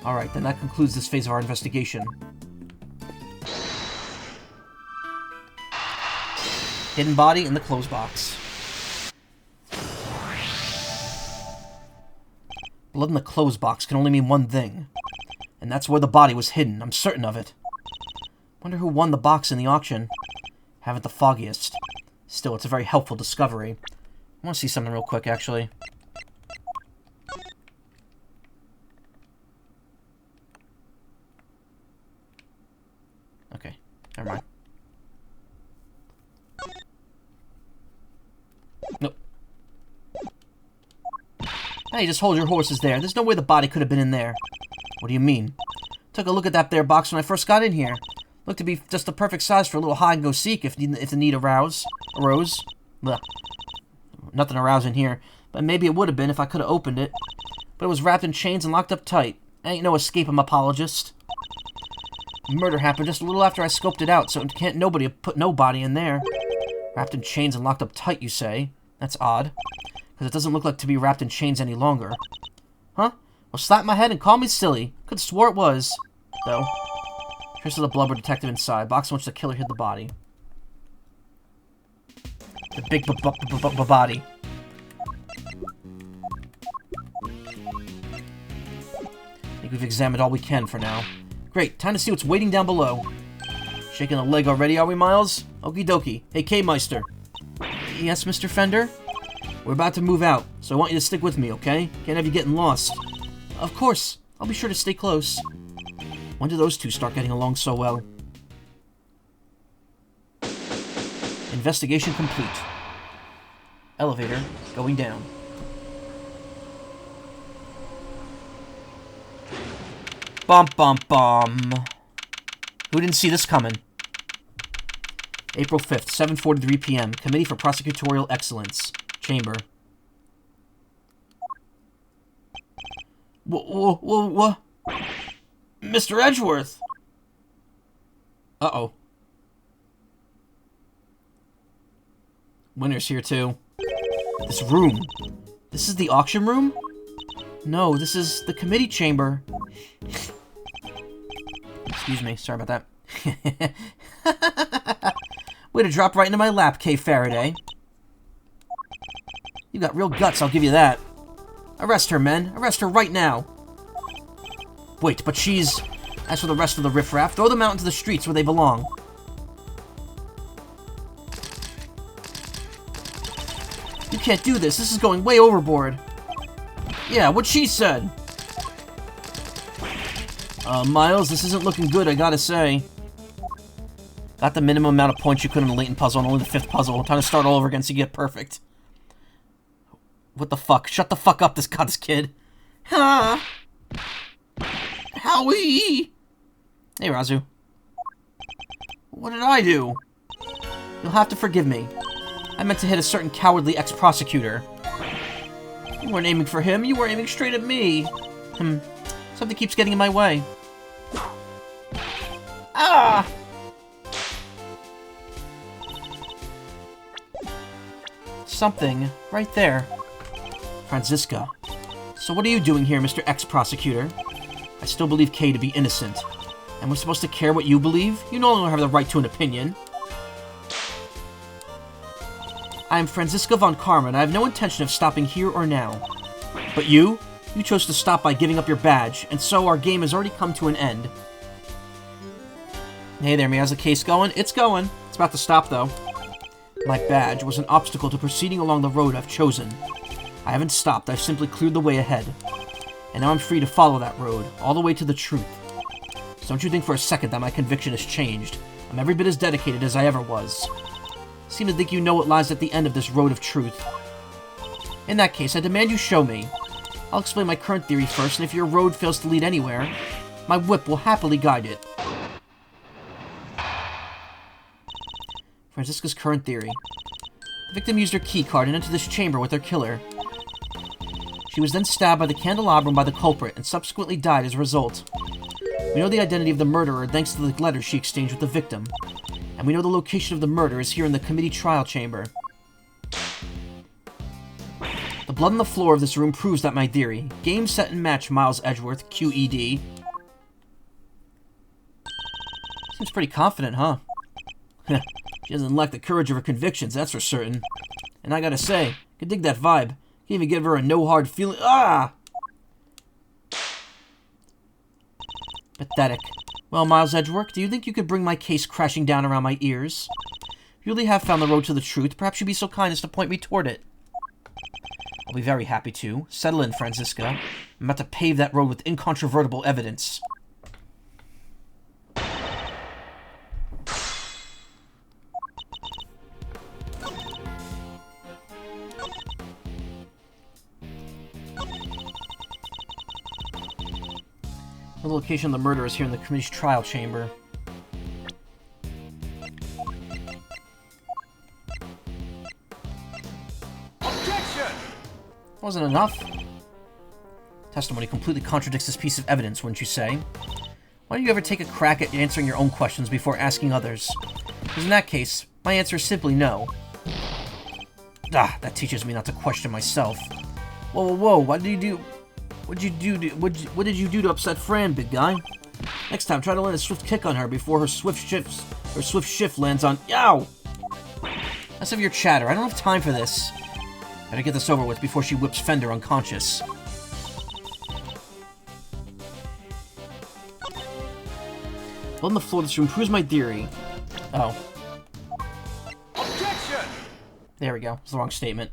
Alright, then that concludes this phase of our investigation. Hidden body in the clothes box. Blood in the clothes box can only mean one thing. And that's where the body was hidden, I'm certain of it. Wonder who won the box in the auction. Haven't the foggiest. Still, it's a very helpful discovery. I want to see something real quick, actually. Okay, never mind. Nope. Hey, just hold your horses there. There's no way the body could have been in there. What do you mean? Took a look at that there box when I first got in here. Looked to be just the perfect size for a little hide-and-go-seek if the need arose. Blech. Nothing arousing here, but maybe it would have been if I could have opened it. But it was wrapped in chains and locked up tight. I ain't no escape apologist. Murder happened just a little after I scoped it out, so nobody put no body in there. Wrapped in chains and locked up tight, you say? That's odd, because it doesn't look like to be wrapped in chains any longer. Huh? Well, slap my head and call me silly. Could swore it was, though. Traces of the blood were detected inside. Box in which the killer hid the body. The big body. I think we've examined all we can for now. Great, time to see what's waiting down below. Shaking a leg already, are we, Miles? Okie dokie. Hey, K-Meister. Yes, Mr. Fender? We're about to move out, so I want you to stick with me, okay? Can't have you getting lost. Of course. I'll be sure to stay close. When did those two start getting along so well? Investigation complete. Elevator going down. Bum bum bum. Who didn't see this coming? April 5th, 7:43 p.m. Committee for Prosecutorial Excellence. Chamber. What? Mr. Edgeworth! Uh-oh. Winner's here, too. This room. This is the auction room? No, this is the committee chamber. Excuse me, sorry about that. Way to drop right into my lap, K. Faraday. You got real guts, I'll give you that. Arrest her, men. Arrest her right now. Wait, but she's... As for the rest of the riffraff, throw them out into the streets where they belong. You can't do this. This is going way overboard. Yeah, what she said. Miles, this isn't looking good, I gotta say. Got the minimum amount of points you could in the latent puzzle and only the 5th puzzle. Time to start all over again so you get perfect. What the fuck? Shut the fuck up, this kid. Ha! Howie! Hey, Razu. What did I do? You'll have to forgive me. I meant to hit a certain cowardly ex-prosecutor. You weren't aiming for him, you were aiming straight at me. Something keeps getting in my way. Ah! Something right there. Franziska. So what are you doing here, Mr. Ex-Prosecutor? I still believe Kay to be innocent. And we're supposed to care what you believe? You no longer have the right to an opinion. I am Franziska von Karma, and I have no intention of stopping here or now. But you? You chose to stop by giving up your badge, and so our game has already come to an end. Hey there, how's the case going? It's going. It's about to stop, though. My badge was an obstacle to proceeding along the road I've chosen. I haven't stopped, I've simply cleared the way ahead. And now I'm free to follow that road, all the way to the truth. So don't you think for a second that my conviction has changed. I'm every bit as dedicated as I ever was. Seem to think you know what lies at the end of this road of truth. In that case, I demand you show me. I'll explain my current theory first, and if your road fails to lead anywhere, my whip will happily guide it. Franziska's current theory. The victim used her keycard and entered this chamber with her killer. She was then stabbed by the candelabrum by the culprit, and subsequently died as a result. We know the identity of the murderer thanks to the letters she exchanged with the victim. And we know the location of the murder is here in the committee trial chamber. The blood on the floor of this room proves that my theory. Game, set, and match, Miles Edgeworth, QED. Seems pretty confident, huh? She doesn't lack the courage of her convictions, that's for certain. And I gotta say, I can dig that vibe. Can't even give her a no-hard feeling. Ah! Pathetic. Well, Miles Edgeworth, do you think you could bring my case crashing down around my ears? If you really have found the road to the truth, perhaps you'd be so kind as to point me toward it. I'll be very happy to. Settle in, Franziska. I'm about to pave that road with incontrovertible evidence. The location of the murder is here in the committee's trial chamber. Objection! Wasn't enough? Testimony completely contradicts this piece of evidence, wouldn't you say? Why don't you ever take a crack at answering your own questions before asking others? Because in that case, my answer is simply no. Ah, that teaches me not to question myself. Whoa, whoa, whoa, what did you do? What did you do to upset Fran, big guy? Next time, try to land a swift kick on her before her swift shift lands on. Yow! Let's have your chatter. I don't have time for this. Better get this over with before she whips Fender unconscious. Blood on the floor of this room proves my theory. Oh. Objection! There we go. It's the wrong statement.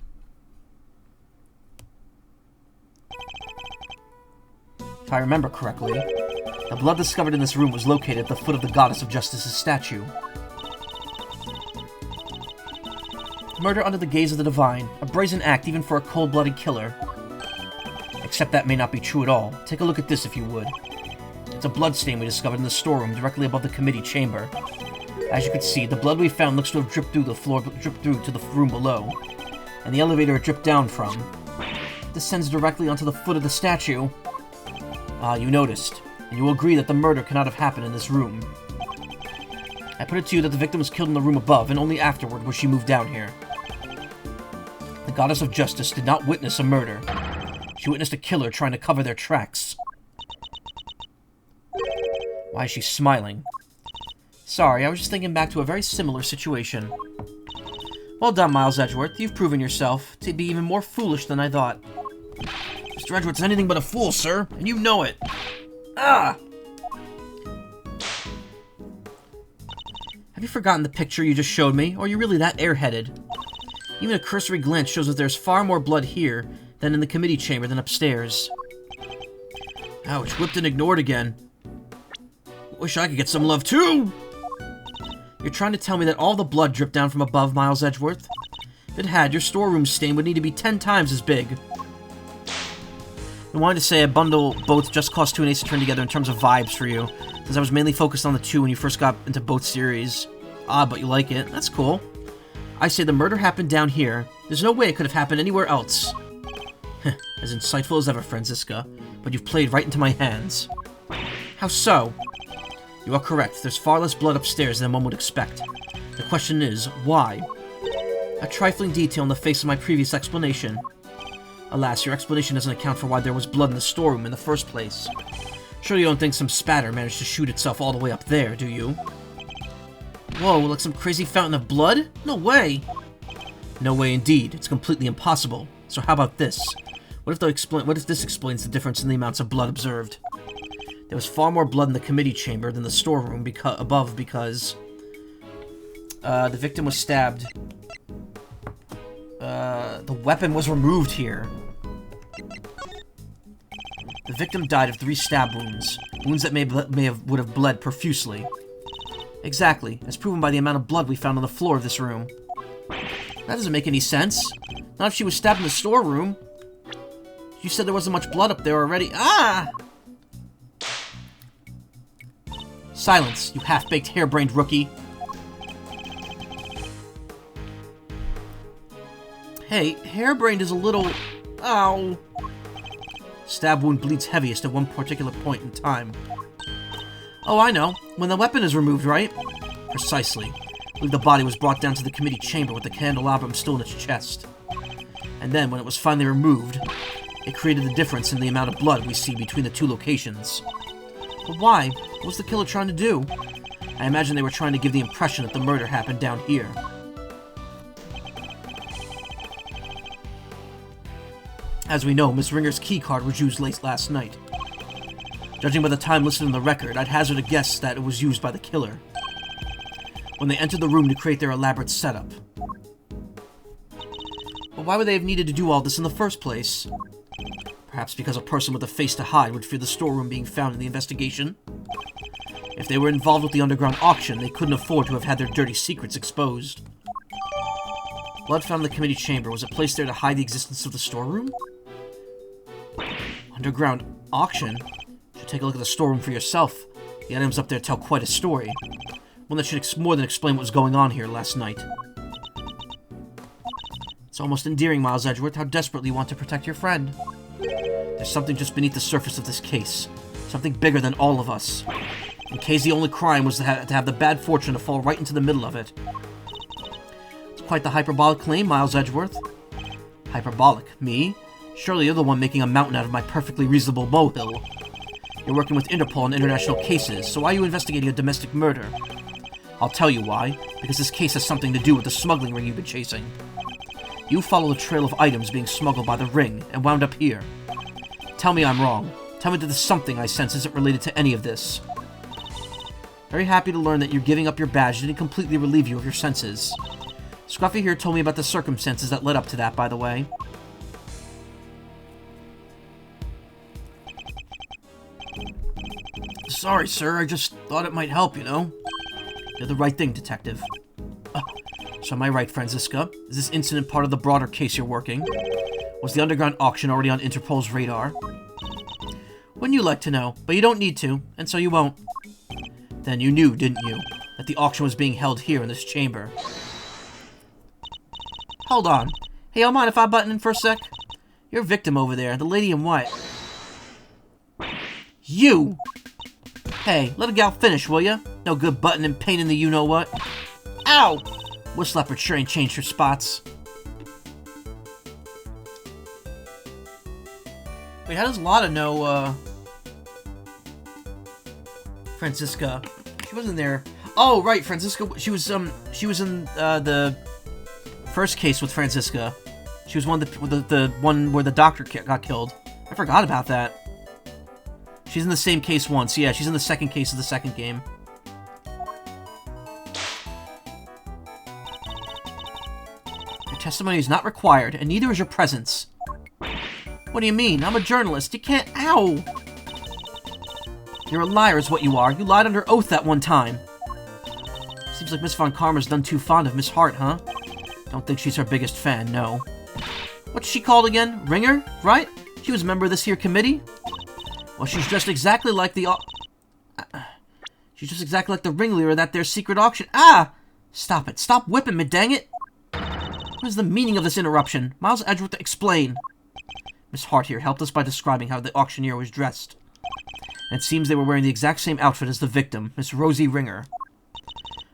If I remember correctly, the blood discovered in this room was located at the foot of the Goddess of Justice's statue. Murder under the gaze of the divine, a brazen act even for a cold-blooded killer. Except that may not be true at all. Take a look at this if you would. It's a bloodstain we discovered in the storeroom directly above the committee chamber. As you can see, the blood we found looks to have dripped through to the room below, and the elevator it dripped down from descends directly onto the foot of the statue. Ah, you noticed, and you will agree that the murder cannot have happened in this room. I put it to you that the victim was killed in the room above, and only afterward was she moved down here. The Goddess of Justice did not witness a murder. She witnessed a killer trying to cover their tracks. Why is she smiling? Sorry, I was just thinking back to a very similar situation. Well done, Miles Edgeworth. You've proven yourself to be even more foolish than I thought. Mr. Edgeworth's anything but a fool, sir, and you know it. Ah! Have you forgotten the picture you just showed me, or are you really that airheaded? Even a cursory glance shows that there's far more blood here than in the committee chamber than upstairs. Ouch, whipped and ignored again. Wish I could get some love too! You're trying to tell me that all the blood dripped down from above, Miles Edgeworth? If it had, your storeroom stain would need to be 10 times as big. I wanted to say I bundle both Just Cause 2 and Ace Attorney together in terms of vibes for you, since I was mainly focused on the 2 when you first got into both series. Ah, but you like it. That's cool. I say the murder happened down here. There's no way it could have happened anywhere else. As insightful as ever, Franziska, but you've played right into my hands. How so? You are correct. There's far less blood upstairs than one would expect. The question is, why? A trifling detail in the face of my previous explanation. Alas, your explanation doesn't account for why there was blood in the storeroom in the first place. Surely you don't think some spatter managed to shoot itself all the way up there, do you? Whoa, like some crazy fountain of blood? No way! No way indeed. It's completely impossible. So how about this? What if this explains the difference in the amounts of blood observed? There was far more blood in the committee chamber than the storeroom above because the victim was stabbed. The weapon was removed here. The victim died of 3 stab wounds. Wounds that would have bled profusely. Exactly, as proven by the amount of blood we found on the floor of this room. That doesn't make any sense. Not if she was stabbed in the storeroom. You said there wasn't much blood up there already. Ah! Silence, you half-baked, harebrained rookie. Hey, harebrained is a little... Ow! Stab wound bleeds heaviest at one particular point in time. Oh, I know. When the weapon is removed, right? Precisely. I believe the body was brought down to the committee chamber with the candelabrum still in its chest. And then, when it was finally removed, it created the difference in the amount of blood we see between the 2 locations. But why? What was the killer trying to do? I imagine they were trying to give the impression that the murder happened down here. As we know, Miss Ringer's keycard was used late last night. Judging by the time listed in the record, I'd hazard a guess that it was used by the killer when they entered the room to create their elaborate setup. But why would they have needed to do all this in the first place? Perhaps because a person with a face to hide would fear the storeroom being found in the investigation? If they were involved with the underground auction, they couldn't afford to have had their dirty secrets exposed. Blood found in the committee chamber. Was it placed there to hide the existence of the storeroom? Underground auction? You should take a look at the storeroom for yourself. The items up there tell quite a story. One that should more than explain what was going on here last night. It's almost endearing, Miles Edgeworth, how desperately you want to protect your friend. There's something just beneath the surface of this case. Something bigger than all of us. And Kay's only crime was to have the bad fortune to fall right into the middle of it. It's quite the hyperbolic claim, Miles Edgeworth. Hyperbolic? Me? Surely you're the one making a mountain out of my perfectly reasonable molehill. You're working with Interpol on international cases, so why are you investigating a domestic murder? I'll tell you why. Because this case has something to do with the smuggling ring you've been chasing. You follow the trail of items being smuggled by the ring, and wound up here. Tell me I'm wrong. Tell me that the something I sense isn't related to any of this. Very happy to learn that you're giving up your badge didn't completely relieve you of your senses. Scruffy here told me about the circumstances that led up to that, by the way. Sorry, sir. I just thought it might help, you know? You're the right thing, detective. So am I right, Franziska? Is this incident part of the broader case you're working? Was the underground auction already on Interpol's radar? Wouldn't you like to know? But you don't need to, and so you won't. Then you knew, didn't you, that the auction was being held here in this chamber? Hold on. Hey, y'all mind if I button in for a sec? Your victim over there, the lady in white. You! Hey, let a gal finish, will ya? No good button and pain in the you-know-what. Ow! Whistle leopard sure ain't changed her spots. Wait, how does Lotta know, Franziska? She wasn't there. Oh, right, Franziska, she was in, the first case with Franziska. She was the one where the doctor got killed. I forgot about that. She's in the same case once. Yeah, she's in the second case of the second game. Your testimony is not required, and neither is your presence. What do you mean? I'm a journalist. You can't... Ow! You're a liar is what you are. You lied under oath that one time. Seems like Miss Von Karma's done too fond of Miss Hart, huh? Don't think she's her biggest fan, no. What's she called again? Ringer? Right? She was a member of this here committee? Well, she's just exactly like the... She's just exactly like the ringleader of that there secret auction. Ah! Stop it. Stop whipping me, dang it! What is the meaning of this interruption? Miles Edgeworth, explain. Miss Hart here helped us by describing how the auctioneer was dressed. And it seems they were wearing the exact same outfit as the victim, Miss Rosie Ringer.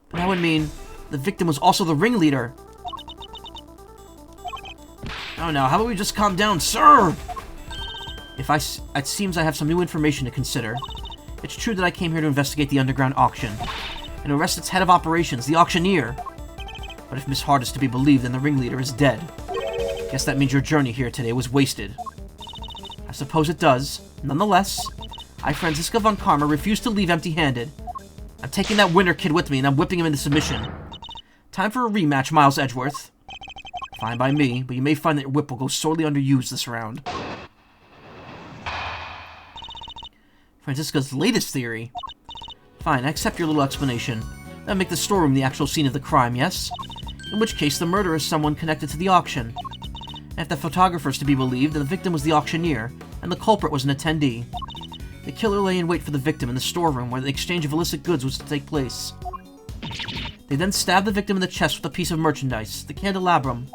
But that would mean the victim was also the ringleader. Oh no, how about we just calm down, sir? It seems I have some new information to consider. It's true that I came here to investigate the underground auction and arrest its head of operations, the auctioneer. But if Miss Hart is to be believed, then the ringleader is dead. Guess that means your journey here today was wasted. I suppose it does. Nonetheless, I, Franziska von Karma, refuse to leave empty-handed. I'm taking that winner kid with me, and I'm whipping him into submission. Time for a rematch, Miles Edgeworth. Fine by me, but you may find that your whip will go sorely underused this round. Franziska's latest theory. Fine, I accept your little explanation. That'll make the storeroom the actual scene of the crime, yes? In which case, the murderer is someone connected to the auction. And if the photographer is to be believed, then the victim was the auctioneer, and the culprit was an attendee. The killer lay in wait for the victim in the storeroom where the exchange of illicit goods was to take place. They then stabbed the victim in the chest with a piece of merchandise, the candelabrum.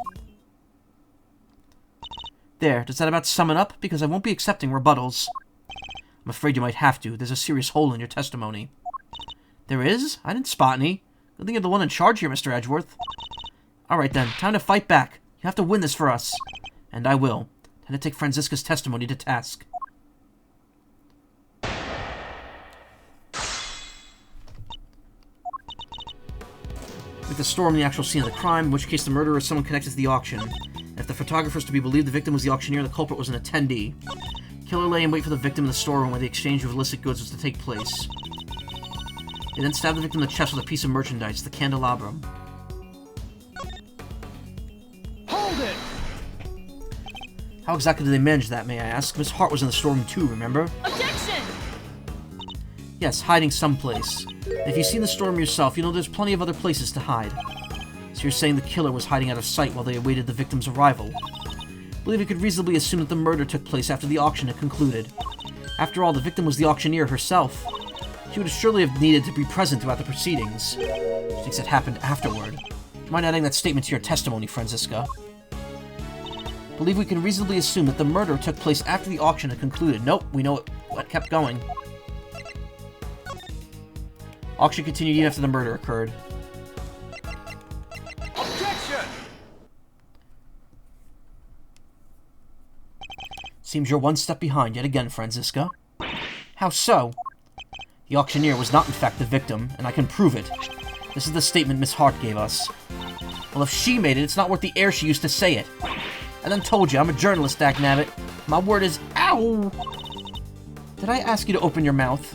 There, does that about sum it up? Because I won't be accepting rebuttals. I'm afraid you might have to. There's a serious hole in your testimony. There is? I didn't spot any. Good thing you're the one in charge here, Mr. Edgeworth. Alright then, time to fight back. You have to win this for us. And I will. Time to take Franziska's testimony to task. Make the storm the actual scene of the crime, in which case the murderer is someone connected to the auction. And if the photographer is to be believed, the victim was the auctioneer and the culprit was an attendee. Killer lay in wait for the victim in the storeroom where the exchange of illicit goods was to take place. They then stabbed the victim in the chest with a piece of merchandise, the candelabrum. Hold it! How exactly did they manage that, may I ask? Miss Hart was in the storeroom too, remember? Objection! Yes, hiding someplace. And if you've seen the storeroom yourself, you know there's plenty of other places to hide. So you're saying the killer was hiding out of sight while they awaited the victim's arrival. I believe we could reasonably assume that the murder took place after the auction had concluded. After all, the victim was the auctioneer herself. She would surely have needed to be present throughout the proceedings. She thinks it happened afterward. Mind adding that statement to your testimony, Franziska? I believe we can reasonably assume that the murder took place after the auction had concluded. Nope, we know what kept going. Auction continued even after the murder occurred. Objection! Seems you're one step behind yet again, Franziska. How so? The auctioneer was not in fact the victim, and I can prove it. This is the statement Miss Hart gave us. Well, if she made it, it's not worth the air she used to say it. I done told you, I'm a journalist, dagnabbit. My word is, ow! Did I ask you to open your mouth?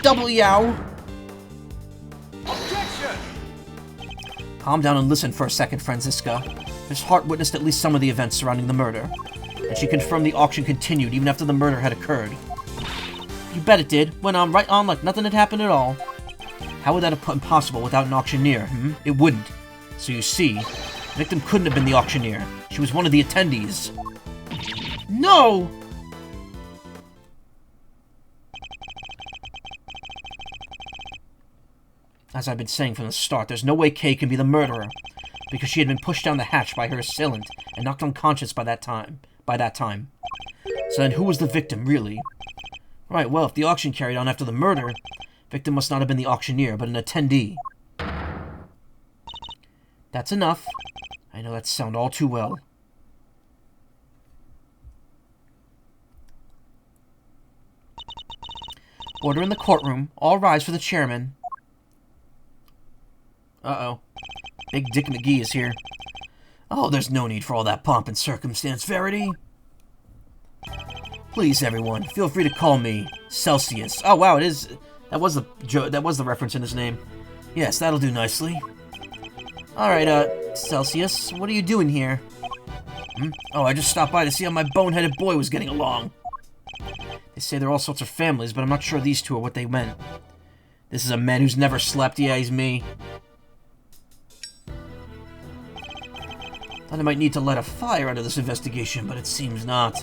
Double yow! Objection! Calm down and listen for a second, Franziska. Miss Hart witnessed at least some of the events surrounding the murder, and she confirmed the auction continued even after the murder had occurred. You bet it did. Went on right on like nothing had happened at all. How would that have been possible without an auctioneer, It wouldn't. So you see, the victim couldn't have been the auctioneer. She was one of the attendees. No! As I've been saying from the start, there's no way Kay can be the murderer, because she had been pushed down the hatch by her assailant and knocked unconscious by that time. So then who was the victim, really? Right, well, if the auction carried on after the murder, victim must not have been the auctioneer, but an attendee. That's enough. I know that sound all too well. Order in the courtroom. All rise for the chairman. Uh-oh. Big Dick McGee is here. Oh, there's no need for all that pomp and circumstance, Verity. Please, everyone, feel free to call me Celsius. Oh, wow, it is. That was the reference in his name. Yes, that'll do nicely. All right, Celsius, what are you doing here? Oh, I just stopped by to see how my boneheaded boy was getting along. They say there are all sorts of families, but I'm not sure these two are what they meant. This is a man who's never slept. Yeah, he's me. Thought I might need to light a fire out of this investigation, but it seems not.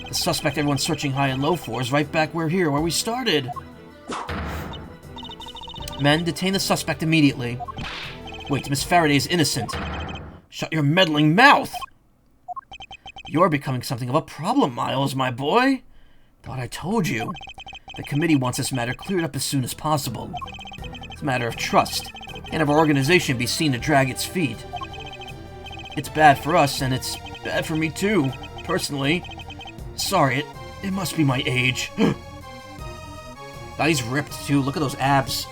The suspect everyone's searching high and low for is right back where we started. Men, detain the suspect immediately. Wait, Miss Faraday's innocent. Shut your meddling mouth! You're becoming something of a problem, Miles, my boy. Thought I told you. The committee wants this matter cleared up as soon as possible. It's a matter of trust. Can't have our organization be seen to drag its feet. It's bad for us, and it's bad for me too, personally. Sorry, it must be my age. God, he's ripped too. Look at those abs.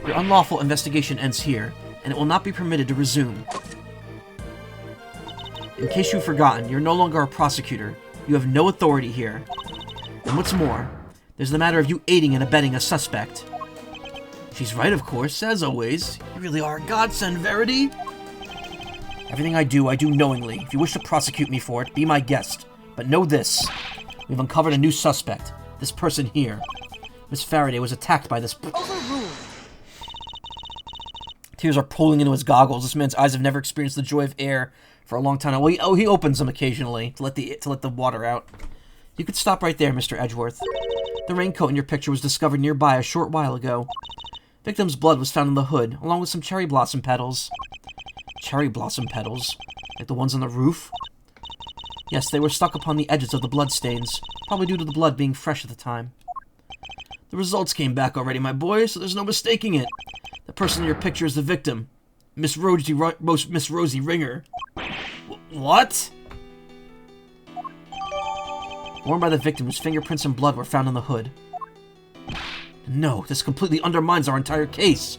Your unlawful investigation ends here, and it will not be permitted to resume. In case you've forgotten, you're no longer a prosecutor. You have no authority here. And what's more, there's the matter of you aiding and abetting a suspect. She's right, of course, as always. You really are a godsend, Verity. Everything I do knowingly. If you wish to prosecute me for it, be my guest. But know this. We've uncovered a new suspect. This person here. Miss Faraday was attacked by this... Tears are pooling into his goggles. This man's eyes have never experienced the joy of air for a long time. Well, he opens them occasionally to let the water out. You could stop right there, Mr. Edgeworth. The raincoat in your picture was discovered nearby a short while ago. Victim's blood was found on the hood, along with some cherry blossom petals. Cherry blossom petals? Like the ones on the roof? Yes, they were stuck upon the edges of the bloodstains, probably due to the blood being fresh at the time. The results came back already, my boy, so there's no mistaking it. The person in your picture is the victim. Miss Rosie Ringer. What? Worn by the victim whose fingerprints and blood were found on the hood. No, this completely undermines our entire case.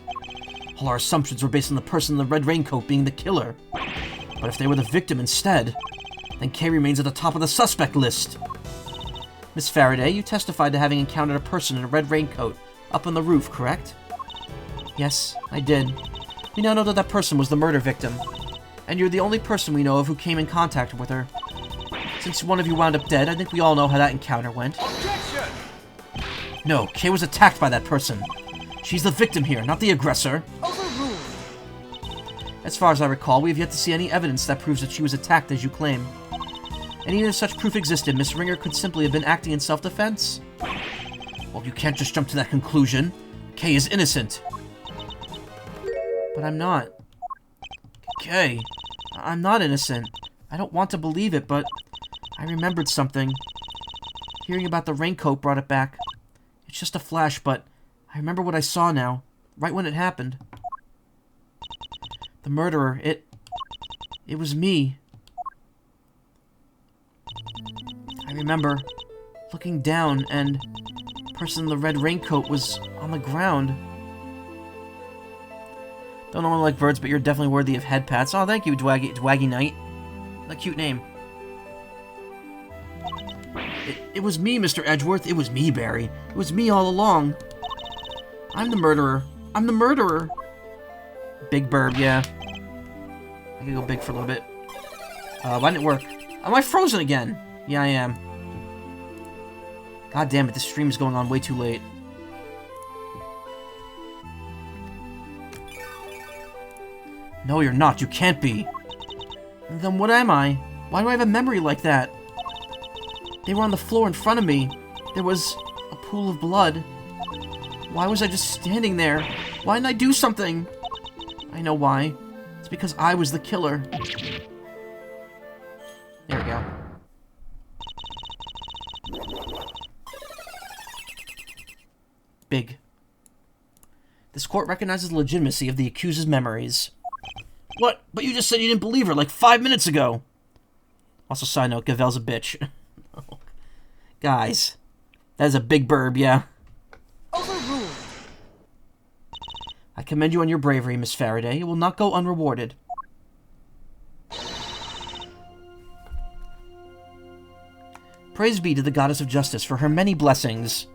All our assumptions were based on the person in the red raincoat being the killer. But if they were the victim instead, then Kay remains at the top of the suspect list. Miss Faraday, you testified to having encountered a person in a red raincoat up on the roof, correct? Yes, I did. We now know that that person was the murder victim. And you're the only person we know of who came in contact with her. Since one of you wound up dead, I think we all know how that encounter went. Objection! No, Kay was attacked by that person. She's the victim here, not the aggressor. Overruled. As far as I recall, we have yet to see any evidence that proves that she was attacked as you claim. And even if such proof existed, Miss Ringer could simply have been acting in self-defense. Well, you can't just jump to that conclusion. Kay is innocent. But I'm not. Kay, I'm not innocent. I don't want to believe it, but I remembered something. Hearing about the raincoat brought it back. It's just a flash, but I remember what I saw now, right when it happened. The murderer, it was me. I remember looking down, and the person in the red raincoat was on the ground. Don't normally like birds, but you're definitely worthy of head pats. Oh, thank you, Dwaggy Knight. A cute name. It was me, Mr. Edgeworth. It was me, Barry. It was me all along. I'm the murderer. I'm the murderer. Big burb, yeah. I can go big for a little bit. Why didn't it work? Am I frozen again? Yeah, I am. God damn it, this stream is going on way too late. No, you're not. You can't be. Then what am I? Why do I have a memory like that? They were on the floor in front of me. There was a pool of blood. Why was I just standing there? Why didn't I do something? I know why. It's because I was the killer. There we go. Big. This court recognizes the legitimacy of the accused's memories. What? But you just said you didn't believe her like 5 minutes ago. Also, side note, Gavel's a bitch. Guys, that is a big burb, yeah. Overruled. I commend you on your bravery, Miss Faraday. It will not go unrewarded. Praise be to the Goddess of Justice for her many blessings.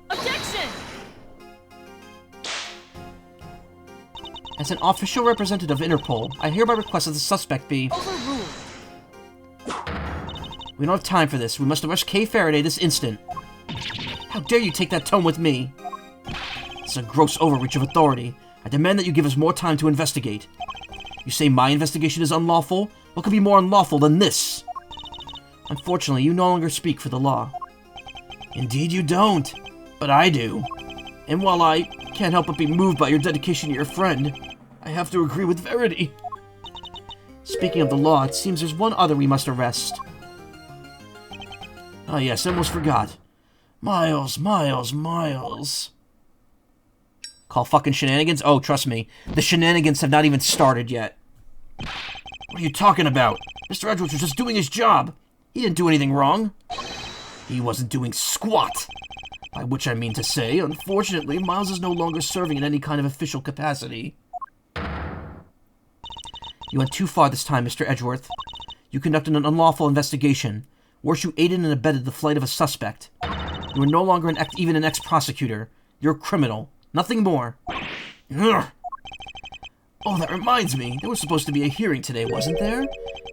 Objection! As an official representative of Interpol, I hereby request that the suspect be... Overruled. We don't have time for this. We must arrest Kay Faraday this instant. How dare you take that tone with me? It's a gross overreach of authority. I demand that you give us more time to investigate. You say my investigation is unlawful? What could be more unlawful than this? Unfortunately, you no longer speak for the law. Indeed you don't. But I do. And while I can't help but be moved by your dedication to your friend. I have to agree with Verity. Speaking of the law, it seems there's one other we must arrest. Oh yes, I almost forgot. Miles. Call fucking shenanigans? Oh, trust me. The shenanigans have not even started yet. What are you talking about? Mr. Edwards was just doing his job. He didn't do anything wrong. He wasn't doing squat. By which I mean to say, unfortunately, Miles is no longer serving in any kind of official capacity. You went too far this time, Mr. Edgeworth. You conducted an unlawful investigation. Worse, you aided and abetted the flight of a suspect. You are no longer even an ex-prosecutor. You're a criminal. Nothing more. Ugh. Oh, that reminds me. There was supposed to be a hearing today, wasn't there?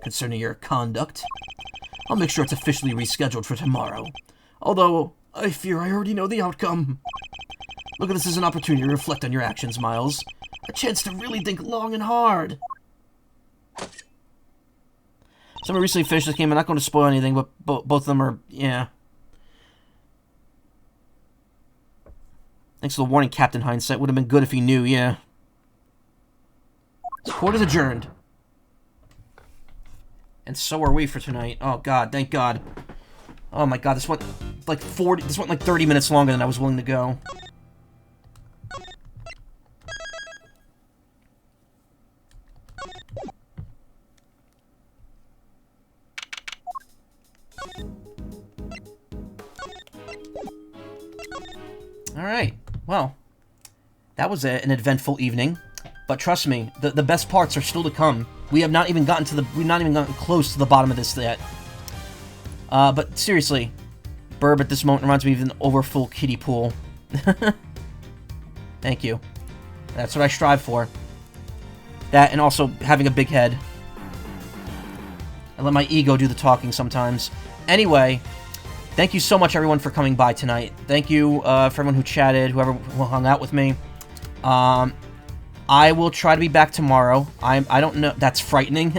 Concerning your conduct. I'll make sure it's officially rescheduled for tomorrow. Although, I fear I already know the outcome. Look at this as an opportunity to reflect on your actions, Miles. A chance to really think long and hard. Someone recently finished this game. I'm not going to spoil anything, but both of them are, yeah. Thanks for the warning, Captain Hindsight. Would have been good if he knew, yeah. Court is adjourned. And so are we for tonight. Oh god, thank god. Oh my god, this went like 30 minutes longer than I was willing to go. Alright, well, that was an eventful evening, but trust me, the best parts are still to come. We've not even gotten close to the bottom of this yet. But seriously, Burb at this moment reminds me of an overfull kiddie pool. Thank you. That's what I strive for. That, and also having a big head. I let my ego do the talking sometimes. Anyway, thank you so much, everyone, for coming by tonight. Thank you for everyone who chatted, who hung out with me. I will try to be back tomorrow. I don't know. That's frightening.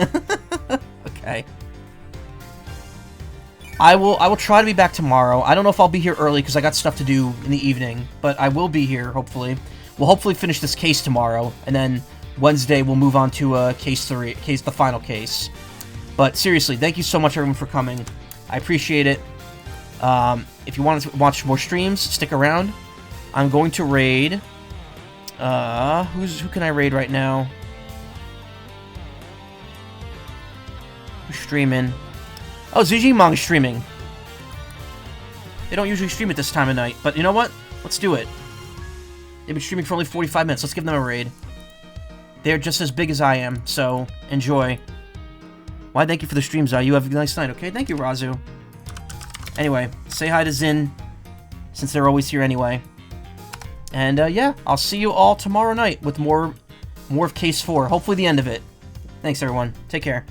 Okay. I will try to be back tomorrow. I don't know if I'll be here early because I got stuff to do in the evening, but I will be here, hopefully. We'll hopefully finish this case tomorrow, and then Wednesday we'll move on to the final case. But seriously, thank you so much, everyone, for coming. I appreciate it. If you want to watch more streams, stick around. I'm going to raid. Who can I raid right now? Who's streaming? Oh, ZG is streaming. They don't usually stream at this time of night, but you know what? Let's do it. They've been streaming for only 45 minutes. Let's give them a raid. They're just as big as I am, so enjoy. Why, thank you for the stream, Zai. You have a nice night, okay? Thank you, Razu. Anyway, say hi to Zin, since they're always here anyway. And, yeah, I'll see you all tomorrow night with more of Case 4. Hopefully the end of it. Thanks, everyone. Take care.